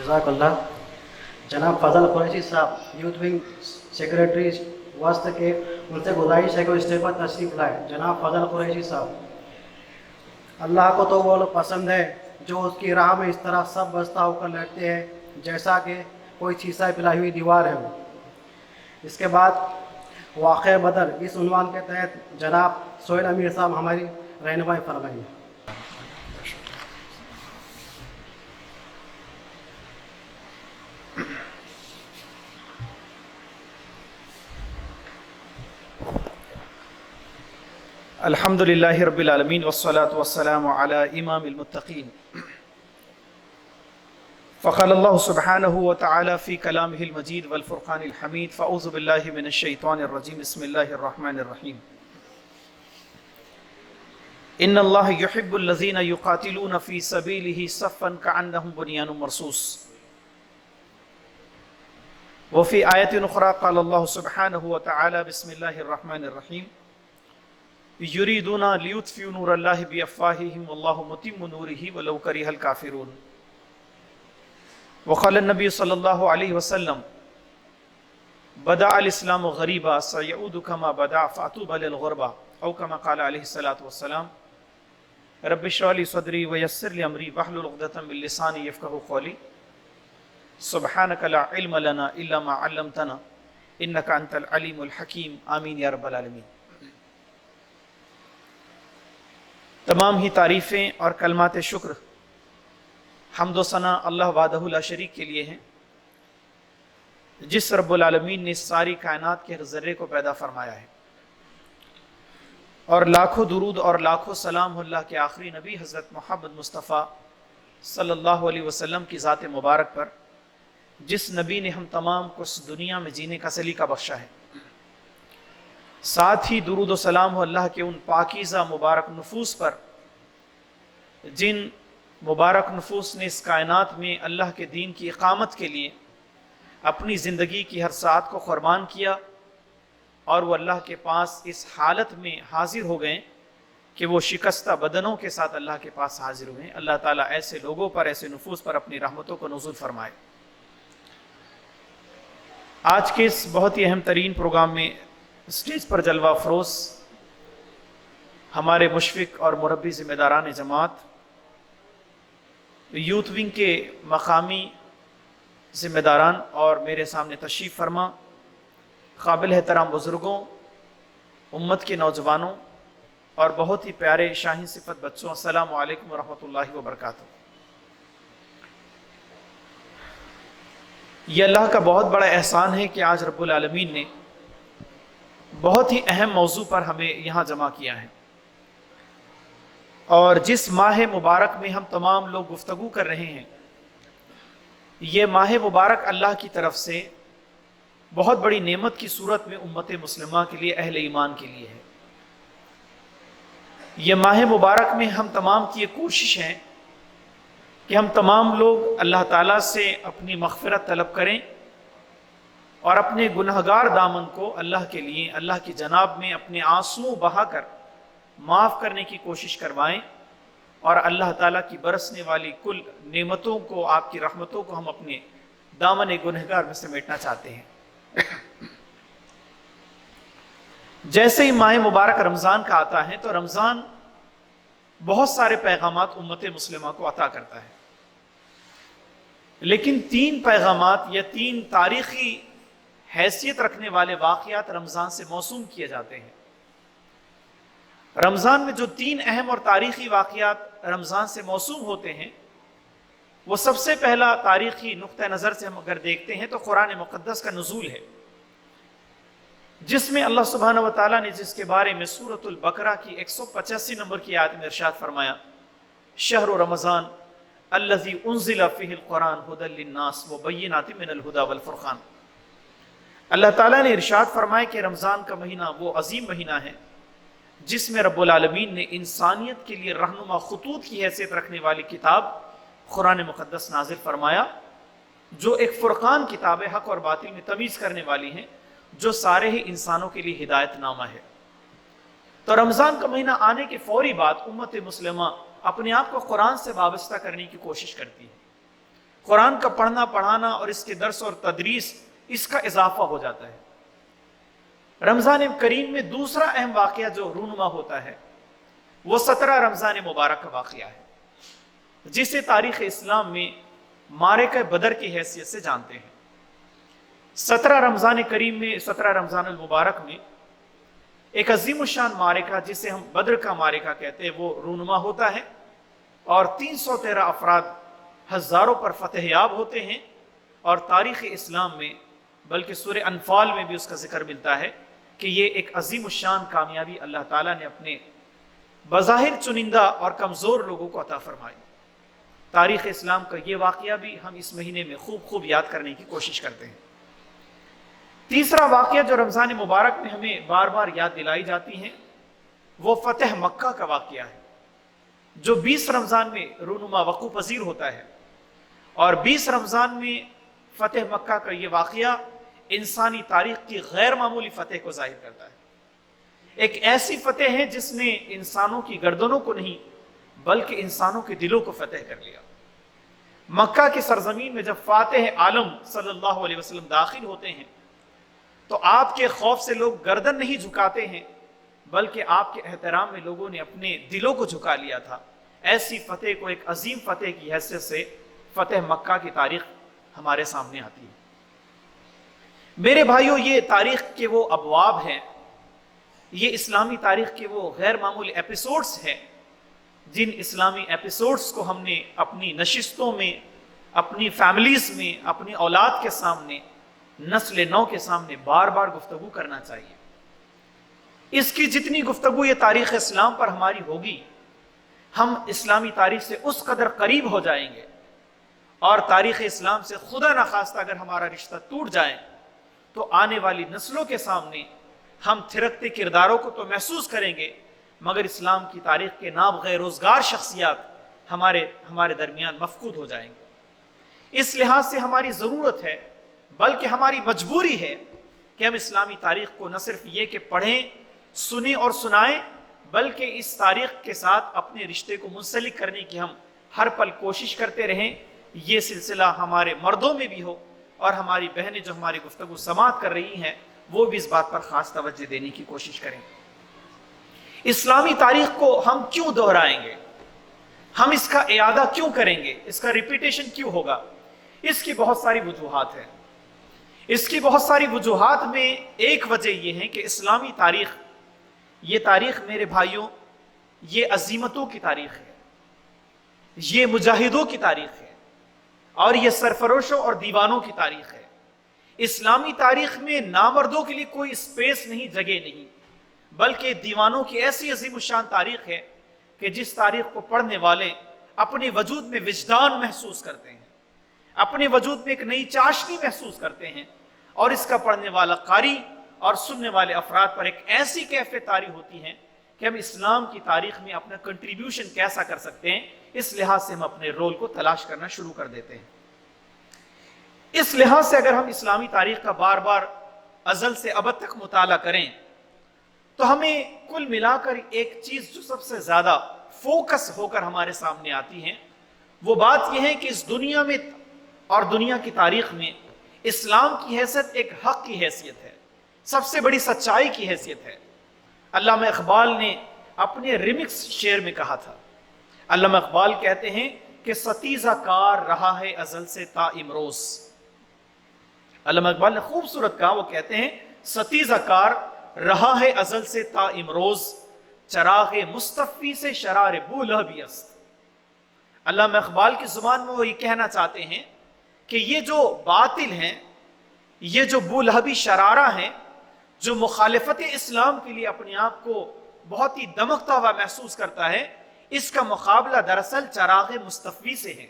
جزاک اللہ۔ جناب فضل قریشی صاحب یوتھ ونگ سیکریٹری وسط کے، ان سے گزارش ہے کہ وہ اسٹیج پر تشریف لائے۔ جناب فضل قریشی صاحب، اللہ کو تو وہ لوگ پسند ہے جو اس کی راہ میں اس طرح سب بستہ ہو کر لڑتے ہیں جیسا کہ کوئی شیشہ پلائی ہوئی دیوار ہے۔ اس کے بعد واقعہ بدر، اس عنوان کے تحت جناب سہیل امیر صاحب ہماری رہنمائی فرمائیں گے۔ الحمد للہ رب العالمین والصلاة والسلام علی امام المتقین۔ فقال اللہ سبحانہ وتعالی فی کلامہ المجید والفرقان الحمید، فاعوذ باللہ من الشیطان الرجیم، بسم اللہ الرحمن الرحیم۔ ان اللہ یحب الذین یقاتلون فی سبیلہ صفا کأنہم بنیان مرصوص۔ وفی آیت اخری قال اللہ سبحانہ وتعالی بسم اللہ الرحمن الرحیم، یریدون لیطفئوا نور اللہ بافواہہم واللہ متم نورہ ولو کرہ الکافرون۔ وقال النبی صلی اللہ علیہ وسلم، بدأ الاسلام غریبا سیعود کما بدأ فاطوبى للغربا، او کما قال علیہ الصلاۃ والسلام۔ رب اشرح لی صدری ویسر لی امری واحلل عقدۃ من لسانی یفقہوا قولی۔ سبحانک لا علم لنا الا ما علمتنا انک انت العلیم الحکیم، آمین یا رب العالمین۔ تمام ہی تعریفیں اور کلمات شکر، حمد و ثنا اللہ وحدہ لا شریک کے لیے ہیں، جس رب العالمین نے ساری کائنات کے ہر ذرے کو پیدا فرمایا ہے، اور لاکھوں درود اور لاکھوں سلام اللہ کے آخری نبی حضرت محمد مصطفیٰ صلی اللہ علیہ وسلم کی ذات مبارک پر، جس نبی نے ہم تمام کو اس دنیا میں جینے کا سلیقہ بخشا ہے۔ ساتھ ہی درود و سلام ہو اللہ کے ان پاکیزہ مبارک نفوس پر جن مبارک نفوس نے اس کائنات میں اللہ کے دین کی اقامت کے لیے اپنی زندگی کی ہر ساعت کو قربان کیا، اور وہ اللہ کے پاس اس حالت میں حاضر ہو گئے کہ وہ شکستہ بدنوں کے ساتھ اللہ کے پاس حاضر ہوئے۔ اللہ تعالیٰ ایسے لوگوں پر، ایسے نفوس پر اپنی رحمتوں کو نزول فرمائے۔ آج کے اس بہت ہی اہم ترین پروگرام میں اسٹیج پر جلوہ افروز ہمارے مشفق اور مربی ذمہ داران جماعت، یوتھ ونگ کے مقامی ذمہ داران اور میرے سامنے تشریف فرما قابل احترام بزرگوں، امت کے نوجوانوں اور بہت ہی پیارے شاہین صفت بچوں، السلام علیکم ورحمۃ اللہ وبرکاتہ۔ یہ اللہ کا بہت بڑا احسان ہے کہ آج رب العالمین نے بہت ہی اہم موضوع پر ہمیں یہاں جمع کیا ہے، اور جس ماہ مبارک میں ہم تمام لوگ گفتگو کر رہے ہیں، یہ ماہ مبارک اللہ کی طرف سے بہت بڑی نعمت کی صورت میں امت مسلمہ کے لیے، اہل ایمان کے لیے ہے۔ یہ ماہ مبارک میں ہم تمام کی یہ کوشش ہے کہ ہم تمام لوگ اللہ تعالیٰ سے اپنی مغفرت طلب کریں اور اپنے گنہگار دامن کو اللہ کے لیے، اللہ کی جناب میں اپنے آنسو بہا کر معاف کرنے کی کوشش کروائیں، اور اللہ تعالیٰ کی برسنے والی کل نعمتوں کو، آپ کی رحمتوں کو ہم اپنے دامن گنہگار میں سمیٹنا چاہتے ہیں۔ جیسے ہی ماہ مبارک رمضان کا آتا ہے تو رمضان بہت سارے پیغامات امت مسلمہ کو عطا کرتا ہے، لیکن 3 پیغامات یا 3 تاریخی حیثیت رکھنے والے واقعات رمضان سے موسوم کیے جاتے ہیں۔ رمضان میں جو 3 اہم اور تاریخی واقعات رمضان سے موسوم ہوتے ہیں، وہ سب سے پہلا تاریخی نقطہ نظر سے ہم اگر دیکھتے ہیں تو قرآن مقدس کا نزول ہے، جس میں اللہ سبحانہ و تعالیٰ نے جس کے بارے میں سورۃ البقرہ کی 185 نمبر کی آیت میں ارشاد فرمایا، شہر رمضان الذی انزل فیہ القرآن ھدی للناس وبینات من الھدی والفرقان۔ اللہ تعالیٰ نے ارشاد فرمایا کہ رمضان کا مہینہ وہ عظیم مہینہ ہے جس میں رب العالمین نے انسانیت کے لیے رہنما خطوط کی حیثیت رکھنے والی کتاب قرآن مقدس نازل فرمایا، جو ایک فرقان کتاب حق اور باطل میں تمیز کرنے والی ہے، جو سارے ہی انسانوں کے لیے ہدایت نامہ ہے۔ تو رمضان کا مہینہ آنے کے فوری بعد امت مسلمہ اپنے آپ کو قرآن سے وابستہ کرنے کی کوشش کرتی ہے، قرآن کا پڑھنا پڑھانا اور اس کے درس اور تدریس اس کا اضافہ ہو جاتا ہے۔ رمضان کریم میں دوسرا اہم واقعہ جو رونما ہوتا ہے وہ 17 رمضان مبارک کا واقعہ ہے، جسے تاریخ اسلام میں معرکہ بدر کی حیثیت سے جانتے ہیں۔ 17 رمضان کریم میں، 17 رمضان المبارک میں ایک عظیم الشان معرکہ جسے ہم بدر کا معرکہ کہتے ہیں وہ رونما ہوتا ہے، اور 313 افراد ہزاروں پر فتح یاب ہوتے ہیں، اور تاریخ اسلام میں بلکہ سورہ انفال میں بھی اس کا ذکر ملتا ہے کہ یہ ایک عظیم الشان کامیابی اللہ تعالیٰ نے اپنے بظاہر چنندہ اور کمزور لوگوں کو عطا فرمائی۔ تاریخ اسلام کا یہ واقعہ بھی ہم اس مہینے میں خوب یاد کرنے کی کوشش کرتے ہیں۔ تیسرا واقعہ جو رمضان مبارک میں ہمیں بار بار یاد دلائی جاتی ہیں وہ فتح مکہ کا واقعہ ہے، جو 20 رمضان میں رونما وقوع پذیر ہوتا ہے، اور 20 رمضان میں فتح مکہ کا یہ واقعہ انسانی تاریخ کی غیر معمولی فتح کو ظاہر کرتا ہے۔ ایک ایسی فتح ہے جس نے انسانوں کی گردنوں کو نہیں بلکہ انسانوں کے دلوں کو فتح کر لیا۔ مکہ کی سرزمین میں جب فاتح عالم صلی اللہ علیہ وسلم داخل ہوتے ہیں تو آپ کے خوف سے لوگ گردن نہیں جھکاتے ہیں بلکہ آپ کے احترام میں لوگوں نے اپنے دلوں کو جھکا لیا تھا۔ ایسی فتح کو ایک عظیم فتح کی حیثیت سے فتح مکہ کی تاریخ ہمارے سامنے آتی ہے۔ میرے بھائیوں، یہ تاریخ کے وہ ابواب ہیں، یہ اسلامی تاریخ کے وہ غیر معمولی ایپیسوڈز ہیں جن اسلامی ایپیسوڈز کو ہم نے اپنی نشستوں میں، اپنی فیملیز میں، اپنی اولاد کے سامنے، نسل نو کے سامنے بار بار گفتگو کرنا چاہیے۔ اس کی جتنی گفتگو یہ تاریخ اسلام پر ہماری ہوگی، ہم اسلامی تاریخ سے اس قدر قریب ہو جائیں گے، اور تاریخ اسلام سے خدا نخواستہ اگر ہمارا رشتہ ٹوٹ جائے تو آنے والی نسلوں کے سامنے ہم تھرکتے کرداروں کو تو محسوس کریں گے، مگر اسلام کی تاریخ کے نابغہ روزگار شخصیات ہمارے درمیان مفقود ہو جائیں گے۔ اس لحاظ سے ہماری ضرورت ہے بلکہ ہماری مجبوری ہے کہ ہم اسلامی تاریخ کو نہ صرف یہ کہ پڑھیں، سنیں اور سنائیں، بلکہ اس تاریخ کے ساتھ اپنے رشتے کو منسلک کرنے کی ہم ہر پل کوشش کرتے رہیں۔ یہ سلسلہ ہمارے مردوں میں بھی ہو، اور ہماری بہنیں جو ہماری گفتگو سماعت کر رہی ہیں وہ بھی اس بات پر خاص توجہ دینے کی کوشش کریں۔ اسلامی تاریخ کو ہم کیوں دہرائیں گے؟ ہم اس کا اعادہ کیوں کریں گے؟ اس کا ریپیٹیشن کیوں ہوگا؟ اس کی بہت ساری وجوہات ہیں۔ اس کی بہت ساری وجوہات میں ایک وجہ یہ ہے کہ اسلامی تاریخ، یہ تاریخ میرے بھائیوں، یہ عظیمتوں کی تاریخ ہے، یہ مجاہدوں کی تاریخ ہے، اور یہ سرفروشوں اور دیوانوں کی تاریخ ہے۔ اسلامی تاریخ میں نامردوں کے لیے کوئی اسپیس نہیں، جگہ نہیں، بلکہ دیوانوں کی ایسی عظیم الشان تاریخ ہے کہ جس تاریخ کو پڑھنے والے اپنے وجود میں وجدان محسوس کرتے ہیں، اپنے وجود میں ایک نئی چاشنی محسوس کرتے ہیں، اور اس کا پڑھنے والا قاری اور سننے والے افراد پر ایک ایسی کیفیت طاری ہوتی ہے کہ ہم اسلام کی تاریخ میں اپنا کنٹریبیوشن کیسا کر سکتے ہیں، اس لحاظ سے ہم اپنے رول کو تلاش کرنا شروع کر دیتے ہیں۔ اس لحاظ سے اگر ہم اسلامی تاریخ کا بار بار ازل سے ابد تک مطالعہ کریں تو ہمیں کل ملا کر ایک چیز جو سب سے زیادہ فوکس ہو کر ہمارے سامنے آتی ہے، وہ بات یہ ہے کہ اس دنیا میں اور دنیا کی تاریخ میں اسلام کی حیثیت ایک حق کی حیثیت ہے، سب سے بڑی سچائی کی حیثیت ہے۔ علامہ اقبال نے اپنے ریمکس شعر میں کہا تھا، علامہ اقبال کہتے ہیں کہ ستیزہ کار رہا ہے ازل سے تا امروز۔ علامہ اقبال نے خوبصورت کہا، وہ کہتے ہیں ستیزہ کار رہا ہے ازل سے تا امروز، چراغ مصطفی سے شرار بولہبی است۔ علامہ اقبال کی زبان میں وہ یہ کہنا چاہتے ہیں کہ یہ جو باطل ہیں، یہ جو بولہبی شرارہ ہیں، جو مخالفت اسلام کے لیے اپنے آپ کو بہت ہی دمکتا ہوا محسوس کرتا ہے، اس کا مقابلہ دراصل چراغ مصطفی سے ہے۔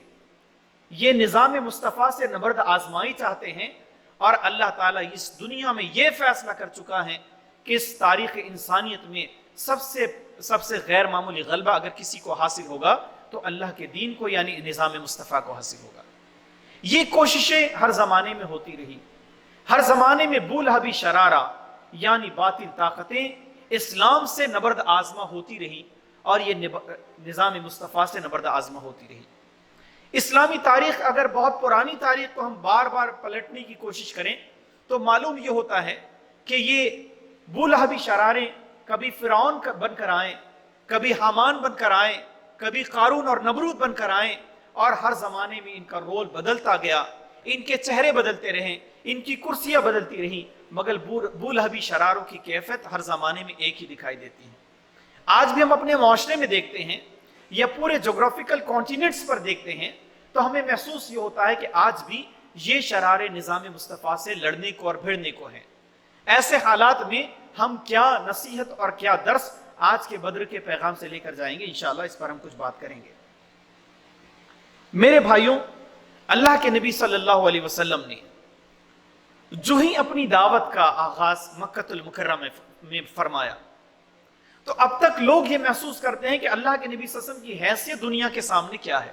یہ نظام مصطفیٰ سے نبرد آزمائی چاہتے ہیں، اور اللہ تعالیٰ اس دنیا میں یہ فیصلہ کر چکا ہے کہ اس تاریخ انسانیت میں سب سے غیر معمولی غلبہ اگر کسی کو حاصل ہوگا تو اللہ کے دین کو، یعنی نظام مصطفیٰ کو حاصل ہوگا۔ یہ کوششیں ہر زمانے میں ہوتی رہی، ہر زمانے میں بولہبی شرارہ یعنی باطل طاقتیں اسلام سے نبرد آزما ہوتی رہی، اور یہ نظام مصطفیٰ سے نبرد آزما ہوتی رہی۔ اسلامی تاریخ اگر بہت پرانی تاریخ کو ہم بار بار پلٹنے کی کوشش کریں تو معلوم یہ ہوتا ہے کہ یہ بولہبی شراریں کبھی فرعون بن کر آئیں، کبھی حامان بن کر آئیں، کبھی قارون اور نمرود بن کر آئیں، اور ہر زمانے میں ان کا رول بدلتا گیا، ان کے چہرے بدلتے رہیں، ان کی کرسیاں بدلتی رہیں، مگر بولہبی شراروں کی کیفیت ہر زمانے میں ایک ہی دکھائی دیتی ہے۔ آج بھی ہم اپنے معاشرے میں دیکھتے ہیں یا پورے جغرافیکل کانٹیننٹس پر دیکھتے ہیں تو ہمیں محسوس یہ ہوتا ہے کہ آج بھی یہ شرارے نظام مصطفیٰ سے لڑنے کو اور بھیڑنے کو ہیں۔ ایسے حالات میں ہم کیا نصیحت اور کیا درس آج کے بدر کے پیغام سے لے کر جائیں گے، انشاءاللہ اس پر ہم کچھ بات کریں گے۔ میرے بھائیوں، اللہ کے نبی صلی اللہ علیہ وسلم نے جو ہی اپنی دعوت کا آغاز مکہ المکرمہ میں فرمایا تو اب تک لوگ یہ محسوس کرتے ہیں کہ اللہ کے نبی صلی اللہ علیہ وسلم کی حیثیت دنیا کے سامنے کیا ہے۔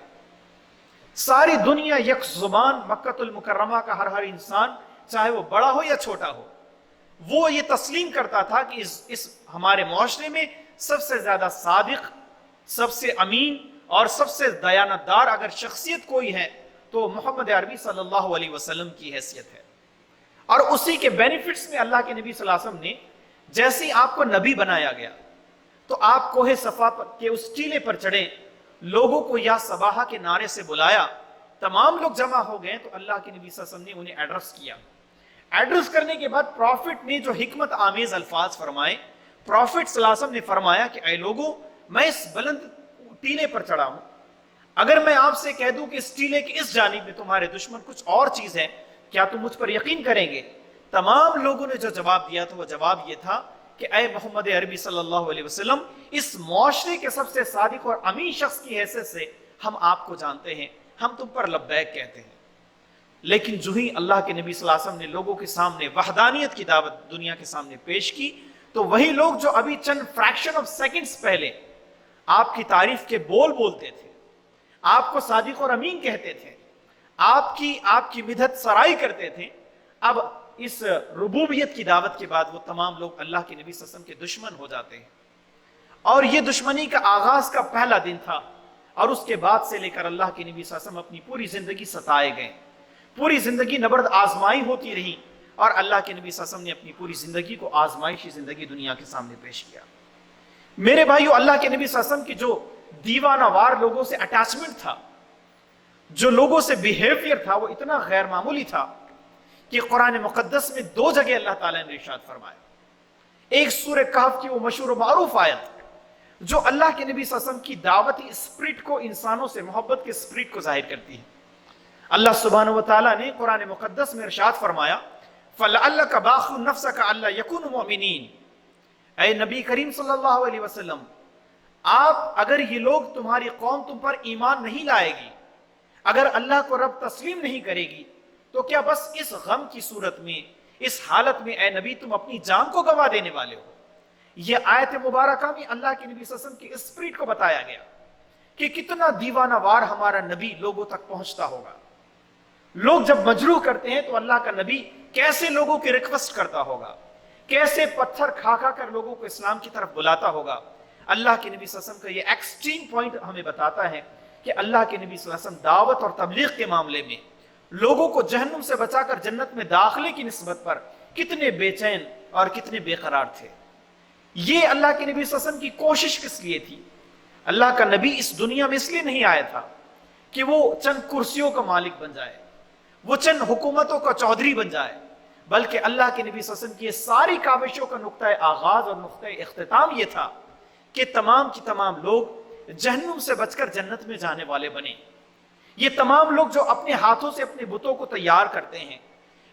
ساری دنیا یک زبان مکہ المکرمہ کا ہر انسان، چاہے وہ بڑا ہو یا چھوٹا ہو، وہ یہ تسلیم کرتا تھا کہ اس ہمارے معاشرے میں سب سے زیادہ صادق، سب سے امین اور سب سے دیانتدار اگر شخصیت کوئی ہے تو محمد عربی صلی اللہ علیہ وسلم کی حیثیت ہے۔ اور اسی کے بینیفٹس میں اللہ کے نبی صلی اللہ علیہ وسلم نے جیسے ہی آپ کو نبی بنایا گیا تو آپ کوہ صفا کے اس ٹیلے پر چڑھے، لوگوں کو یا صباحہ کے نعرے سے بلایا، تمام لوگ جمع ہو گئے تو اللہ کے نبی صلی اللہ علیہ وسلم نے انہیں ایڈریس کیا۔ ایڈریس کرنے کے بعد پروفٹ نے جو حکمت آمیز الفاظ فرمائے، پروفٹ صلی اللہ علیہ وسلم نے فرمایا کہ اے لوگوں، میں اس بلند ٹیلے پر چڑھا ہوں، اگر میں آپ سے کہہ دوں کہ اس ٹیلے کی اس جانب میں تمہارے دشمن کچھ اور چیز ہے، کیا تم مجھ پر یقین کریں گے؟ تمام لوگوں نے جو جواب دیا تو وہ جواب یہ تھا کہ اے محمد عربی صلی اللہ علیہ وسلم، اس معاشرے کے سب سے صادق اور امین شخص کی حیثیت سے ہم آپ کو جانتے ہیں، ہم تم پر لبیک کہتے ہیں۔ لیکن جو ہی اللہ کے نبی صلی اللہ علیہ وسلم نے لوگوں کے سامنے وحدانیت کی دعوت دنیا کے سامنے پیش کی تو وہی لوگ جو ابھی چند فریکشن آف سیکنڈز پہلے آپ کی تعریف کے بول بولتے تھے، آپ کو صادق اور امین کہتے تھے، آپ کی مدحت سرائی کرتے تھے، اب اس ربوبیت کی دعوت کے بعد وہ تمام لوگ اللہ کے نبی صلی اللہ علیہ وسلم کے دشمن ہو جاتے ہیں۔ اور یہ دشمنی کا آغاز کا پہلا دن تھا، اور اس کے بعد سے لے کر اللہ کے نبی صلی اللہ علیہ وسلم اپنی پوری زندگی ستائے گئے، پوری زندگی نبرد آزمائی ہوتی رہی، اور اللہ کے نبی صلی اللہ علیہ وسلم نے اپنی پوری زندگی کو آزمائشی زندگی دنیا کے سامنے پیش کیا۔ میرے بھائیو، اللہ کے نبی صلی اللہ علیہ وسلم کی جو دیوانہ وار لوگوں سے اٹیچمنٹ تھا، جو لوگوں سے بیہیویئر تھا، وہ اتنا غیر معمولی تھا کہ قرآن مقدس میں 2 جگہ اللہ تعالیٰ نے ارشاد فرمایا۔ ایک سورہ کہف کی وہ مشہور و معروف آیت جو اللہ کے نبی صلی اللہ علیہ وسلم کی دعوتی اسپرٹ کو، انسانوں سے محبت کے اسپرٹ کو ظاہر کرتی ہے۔ اللہ سبحانہ و تعالیٰ نے قرآن مقدس میں ارشاد فرمایا فَلَعَلَّكَ بَاخِعٌ نَفْسَكَ أَلَّا يَكُونُوا مُؤْمِنِينَ، اے نبی کریم صلی اللہ علیہ وسلم، آپ اگر یہ لوگ، تمہاری قوم تم پر ایمان نہیں لائے گی، اگر اللہ کو رب تسلیم نہیں کرے گی، تو کیا بس اس غم کی صورت میں، اس حالت میں اے نبی تم اپنی جان کو گنوا دینے والے ہو؟ یہ آیت مبارکہ میں اللہ کے نبی صلی اللہ علیہ وسلم کی اسپرٹ کو بتایا گیا کہ کتنا دیوانہ وار ہمارا نبی لوگوں تک پہنچتا ہوگا۔ لوگ جب مجروح کرتے ہیں تو اللہ کا نبی کیسے لوگوں کی ریکویسٹ کرتا ہوگا، کیسے پتھر کھا کھا کر لوگوں کو اسلام کی طرف بلاتا ہوگا۔ اللہ کے نبی صلی اللہ علیہ وسلم کا یہ ایکسٹریم پوائنٹ ہمیں بتاتا ہے کہ اللہ کے نبی صلی اللہ علیہ وسلم دعوت اور تبلیغ کے معاملے میں لوگوں کو جہنم سے بچا کر جنت میں داخلے کی نسبت پر کتنے بے چین اور کتنے بے قرار تھے۔ یہ اللہ کے نبی صلی اللہ علیہ وسلم کی کوشش کس لیے تھی؟ اللہ کا نبی اس دنیا میں اس لیے نہیں آیا تھا کہ وہ چند کرسیوں کا مالک بن جائے، وہ چند حکومتوں کا چودھری بن جائے، بلکہ اللہ کے نبی صلی اللہ علیہ وسلم کی یہ ساری کاوشوں کا نقطہ آغاز اور نقطہ اختتام یہ تھا کہ تمام کی تمام لوگ جہنم سے بچ کر جنت میں جانے والے بنے۔ یہ تمام لوگ جو اپنے ہاتھوں سے اپنے بتوں کو تیار کرتے ہیں،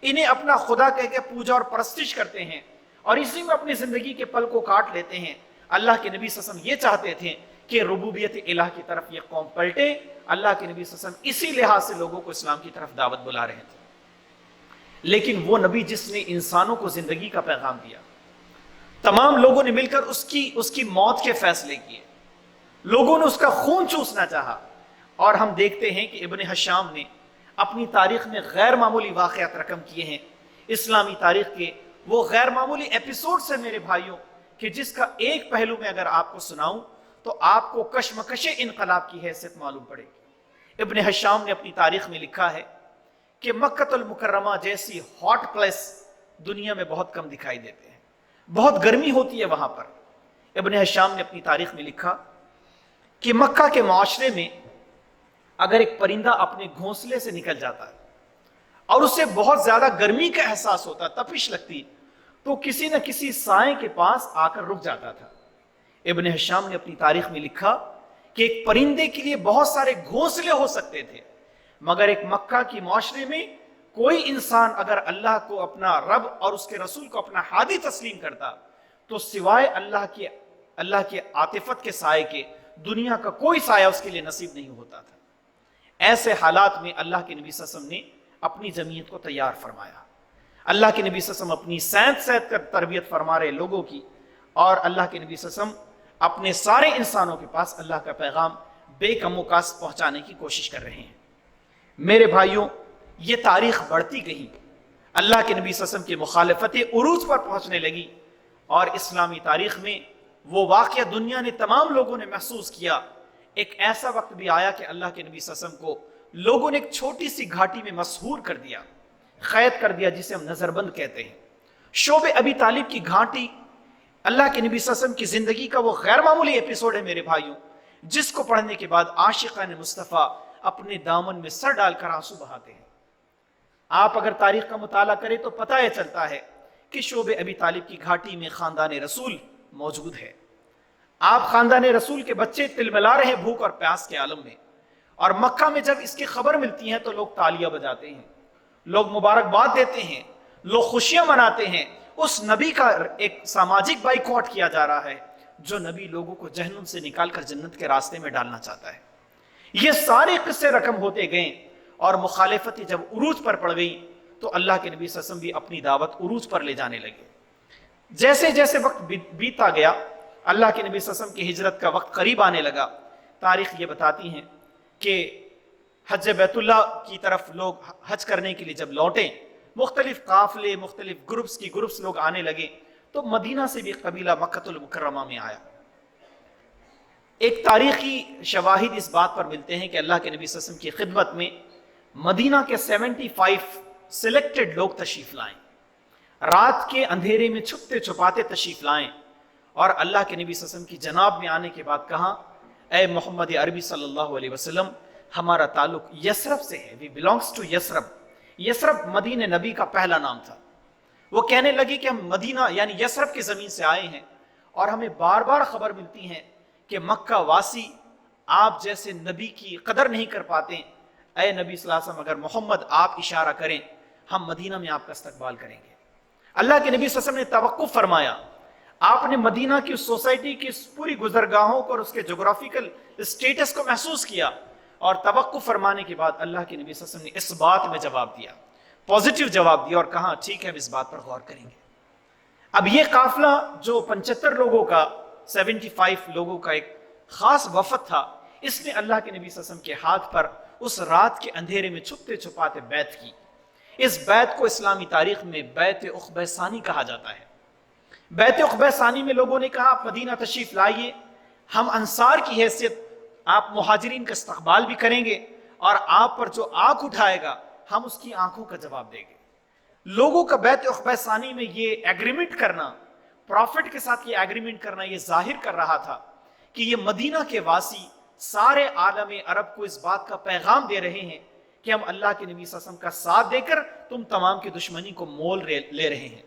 انہیں اپنا خدا کہہ کے پوجا اور پرستش کرتے ہیں اور اسی میں اپنی زندگی کے پل کو کاٹ لیتے ہیں، اللہ کے نبی صلی اللہ علیہ وسلم یہ چاہتے تھے کہ ربوبیت الہ کی طرف یہ قوم پلٹے۔ اللہ کے نبی صلی اللہ علیہ وسلم اسی لحاظ سے لوگوں کو اسلام کی طرف دعوت بلا رہے تھے۔ لیکن وہ نبی جس نے انسانوں کو زندگی کا پیغام دیا، تمام لوگوں نے مل کر اس کی موت کے فیصلے کیے، لوگوں نے اس کا خون چوسنا چاہا، اور ہم دیکھتے ہیں کہ ابن حشام نے اپنی تاریخ میں غیر معمولی واقعات رقم کیے ہیں۔ اسلامی تاریخ کے وہ غیر معمولی ایپیسوڈز ہیں میرے بھائیوں کہ جس کا ایک پہلو میں اگر آپ کو سناؤں تو آپ کو کشمکش انقلاب کی حیثیت معلوم پڑے گی۔ ابن حشام نے اپنی تاریخ میں لکھا ہے کہ مکۃ المکرمہ جیسی ہاٹ پلیس دنیا میں بہت کم دکھائی دیتے ہیں، بہت گرمی ہوتی ہے وہاں پر۔ ابن حشام نے اپنی تاریخ میں لکھا کہ مکہ کے معاشرے میں اگر ایک پرندہ اپنے گھونسلے سے نکل جاتا ہے اور اسے بہت زیادہ گرمی کا احساس ہوتا، تپش لگتی، تو کسی نہ کسی سائے کے پاس آ کر رک جاتا تھا۔ ابن حشام نے اپنی تاریخ میں لکھا کہ ایک پرندے کے لیے بہت سارے گھونسلے ہو سکتے تھے، مگر ایک مکہ کی معاشرے میں کوئی انسان اگر اللہ کو اپنا رب اور اس کے رسول کو اپنا ہادی تسلیم کرتا تو سوائے اللہ کی عاطفت کے سائے کے دنیا کا کوئی سایہ اس کے لیے نصیب نہیں ہوتا تھا۔ ایسے حالات میں اللہ کے نبی صلی اللہ علیہ وسلم نے اپنی جمعیت کو تیار فرمایا۔ اللہ کے نبی صلی اللہ علیہ وسلم اپنی سینت کر تربیت فرما رہے لوگوں کی، اور اللہ کے نبی صلی اللہ علیہ وسلم اپنے سارے انسانوں کے پاس اللہ کا پیغام بے کم و کاست پہنچانے کی کوشش کر رہے ہیں۔ میرے بھائیوں، یہ تاریخ بڑھتی گئی، اللہ کے نبی صلی اللہ علیہ وسلم کی مخالفتیں عروج پر پہنچنے لگی، اور اسلامی تاریخ میں وہ واقعہ دنیا نے تمام لوگوں نے محسوس کیا۔ ایک ایسا وقت بھی آیا کہ اللہ کے نبی صلی اللہ علیہ وسلم کو لوگوں نے ایک چھوٹی سی گھاٹی میں مسحور کر دیا، قید کر دیا، جسے ہم نظر بند کہتے ہیں۔ شعب ابی طالب کی گھاٹی اللہ کے نبی صلی اللہ علیہ وسلم کی زندگی کا وہ غیر معمولی ایپیسوڈ ہے میرے بھائیوں، جس کو پڑھنے کے بعد عاشقان مصطفیٰ اپنے دامن میں سر ڈال کر آنسو بہاتے ہیں۔ آپ اگر تاریخ کا مطالعہ کریں تو پتہ یہ چلتا ہے کہ شعب ابی طالب کی گھاٹی میں خاندان رسول موجود ہے۔ آپ خاندان رسول کے بچے تلملا رہے بھوک اور پیاس کے عالم میں، اور مکہ میں جب اس کی خبر ملتی ہے تو لوگ تالیاں بجاتے ہیں، لوگ مبارکباد دیتے ہیں، لوگ خوشیاں مناتے ہیں۔ اس نبی کا ایک ساماجک بائیکاٹ کیا جا رہا ہے جو نبی لوگوں کو جہنم سے نکال کر جنت کے راستے میں ڈالنا چاہتا ہے۔ یہ سارے قصے رقم ہوتے گئے، اور مخالفتیں جب عروج پر پڑ گئی تو اللہ کے نبی صلی اللہ علیہ وسلم بھی اپنی دعوت عروج پر لے جانے لگے۔ جیسے جیسے وقت بیتا گیا، اللہ کے نبی صلی اللہ علیہ وسلم کی ہجرت کا وقت قریب آنے لگا۔ تاریخ یہ بتاتی ہیں کہ حج بیت اللہ کی طرف لوگ حج کرنے کے لیے جب لوٹے، مختلف قافلے، مختلف گروپس لوگ آنے لگے، تو مدینہ سے بھی قبیلہ مکۃ المکرمہ میں آیا۔ ایک تاریخی شواہد اس بات پر ملتے ہیں کہ اللہ کے نبی صلی اللہ علیہ وسلم کی خدمت میں مدینہ کے 75 سلیکٹڈ لوگ تشریف لائیں، رات کے اندھیرے میں چھپتے چھپاتے تشریف لائیں، اور اللہ کے نبی صلی اللہ علیہ وسلم کی جناب میں آنے کے بعد کہا، اے محمد عربی صلی اللہ علیہ وسلم، ہمارا تعلق یثرب سے ہے، وی belongs to یثرب۔ یثرب مدینہ نبی کا پہلا نام تھا۔ وہ کہنے لگے کہ ہم مدینہ یعنی یثرب کی زمین سے آئے ہیں، اور ہمیں بار بار خبر ملتی ہے کہ مکہ واسی آپ جیسے نبی کی قدر نہیں کر پاتے۔ اے نبی صلی اللہ علیہ وسلم، اگر محمد آپ اشارہ کریں ہم مدینہ میں آپ کا استقبال کریں گے۔ اللہ کے نبی صلی اللہ علیہ وسلم نے توقف فرمایا۔ آپ نے مدینہ کی سوسائٹی کی پوری گزرگاہوں کو اور اس کے جغرافیکل اسٹیٹس کو محسوس کیا، اور توقف فرمانے کے بعد اللہ کے نبی صلی اللہ علیہ وسلم نے اس بات میں جواب دیا، پازیٹیو جواب دیا، اور کہا ٹھیک ہے ہم اس بات پر غور کریں گے۔ اب یہ قافلہ جو 75 لوگوں کا 75 لوگوں کا ایک خاص وفد تھا، اس نے اللہ کے نبی صلی اللہ علیہ وسلم کے ہاتھ پر اس رات کے اندھیرے میں چھپتے چھپاتے بیعت کی۔ اس بیعت کو اسلامی تاریخ میں بیعت عقبہ ثانی کہا جاتا ہے۔ بیعت عقبہ ثانی میں لوگوں نے کہا آپ مدینہ تشریف لائیے، ہم انصار کی حیثیت آپ مہاجرین کا استقبال بھی کریں گے، اور آپ پر جو آنکھ اٹھائے گا ہم اس کی آنکھوں کا جواب دیں گے۔ لوگوں کا بیعت عقبہ ثانی میں یہ ایگریمنٹ کرنا، پروفٹ کے ساتھ یہ ایگریمنٹ کرنا، یہ ظاہر کر رہا تھا کہ یہ مدینہ کے واسی سارے عالم عرب کو اس بات کا پیغام دے رہے ہیں کہ ہم اللہ کے نبی صلی اللہ علیہ وسلم کا ساتھ دے کر تم تمام کی دشمنی کو مول لے رہے ہیں۔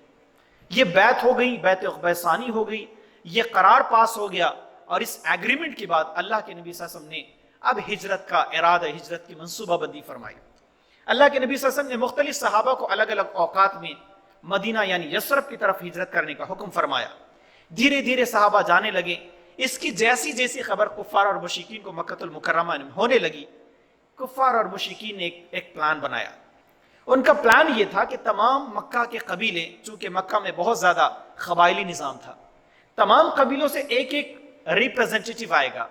یہ بیعت ہو گئی، بیعت عقبہ ثانی ہو گئی، یہ قرار پاس ہو گیا، اور اس ایگریمنٹ کے بعد اللہ کے نبی صلی اللہ علیہ وسلم نے اب ہجرت کا ارادہ، ہجرت کی منصوبہ بندی فرمائی۔ اللہ کے نبی صلی اللہ علیہ وسلم نے مختلف صحابہ کو الگ الگ اوقات میں مدینہ یعنی یثرب کی طرف ہجرت کرنے کا حکم فرمایا۔ دھیرے دھیرے صحابہ جانے لگے۔ اس کی جیسی جیسی خبر کفار اور مشرکین کو مکۃ المکرمہ میں ہونے لگی، کفار اور مشرکین نے ایک پلان بنایا۔ ان کا پلان یہ تھا کہ تمام مکہ کے قبیلے، چونکہ مکہ میں بہت زیادہ قبائلی نظام تھا، تمام قبیلوں سے ایک ایک ریپریزنٹیٹیو آئے گا،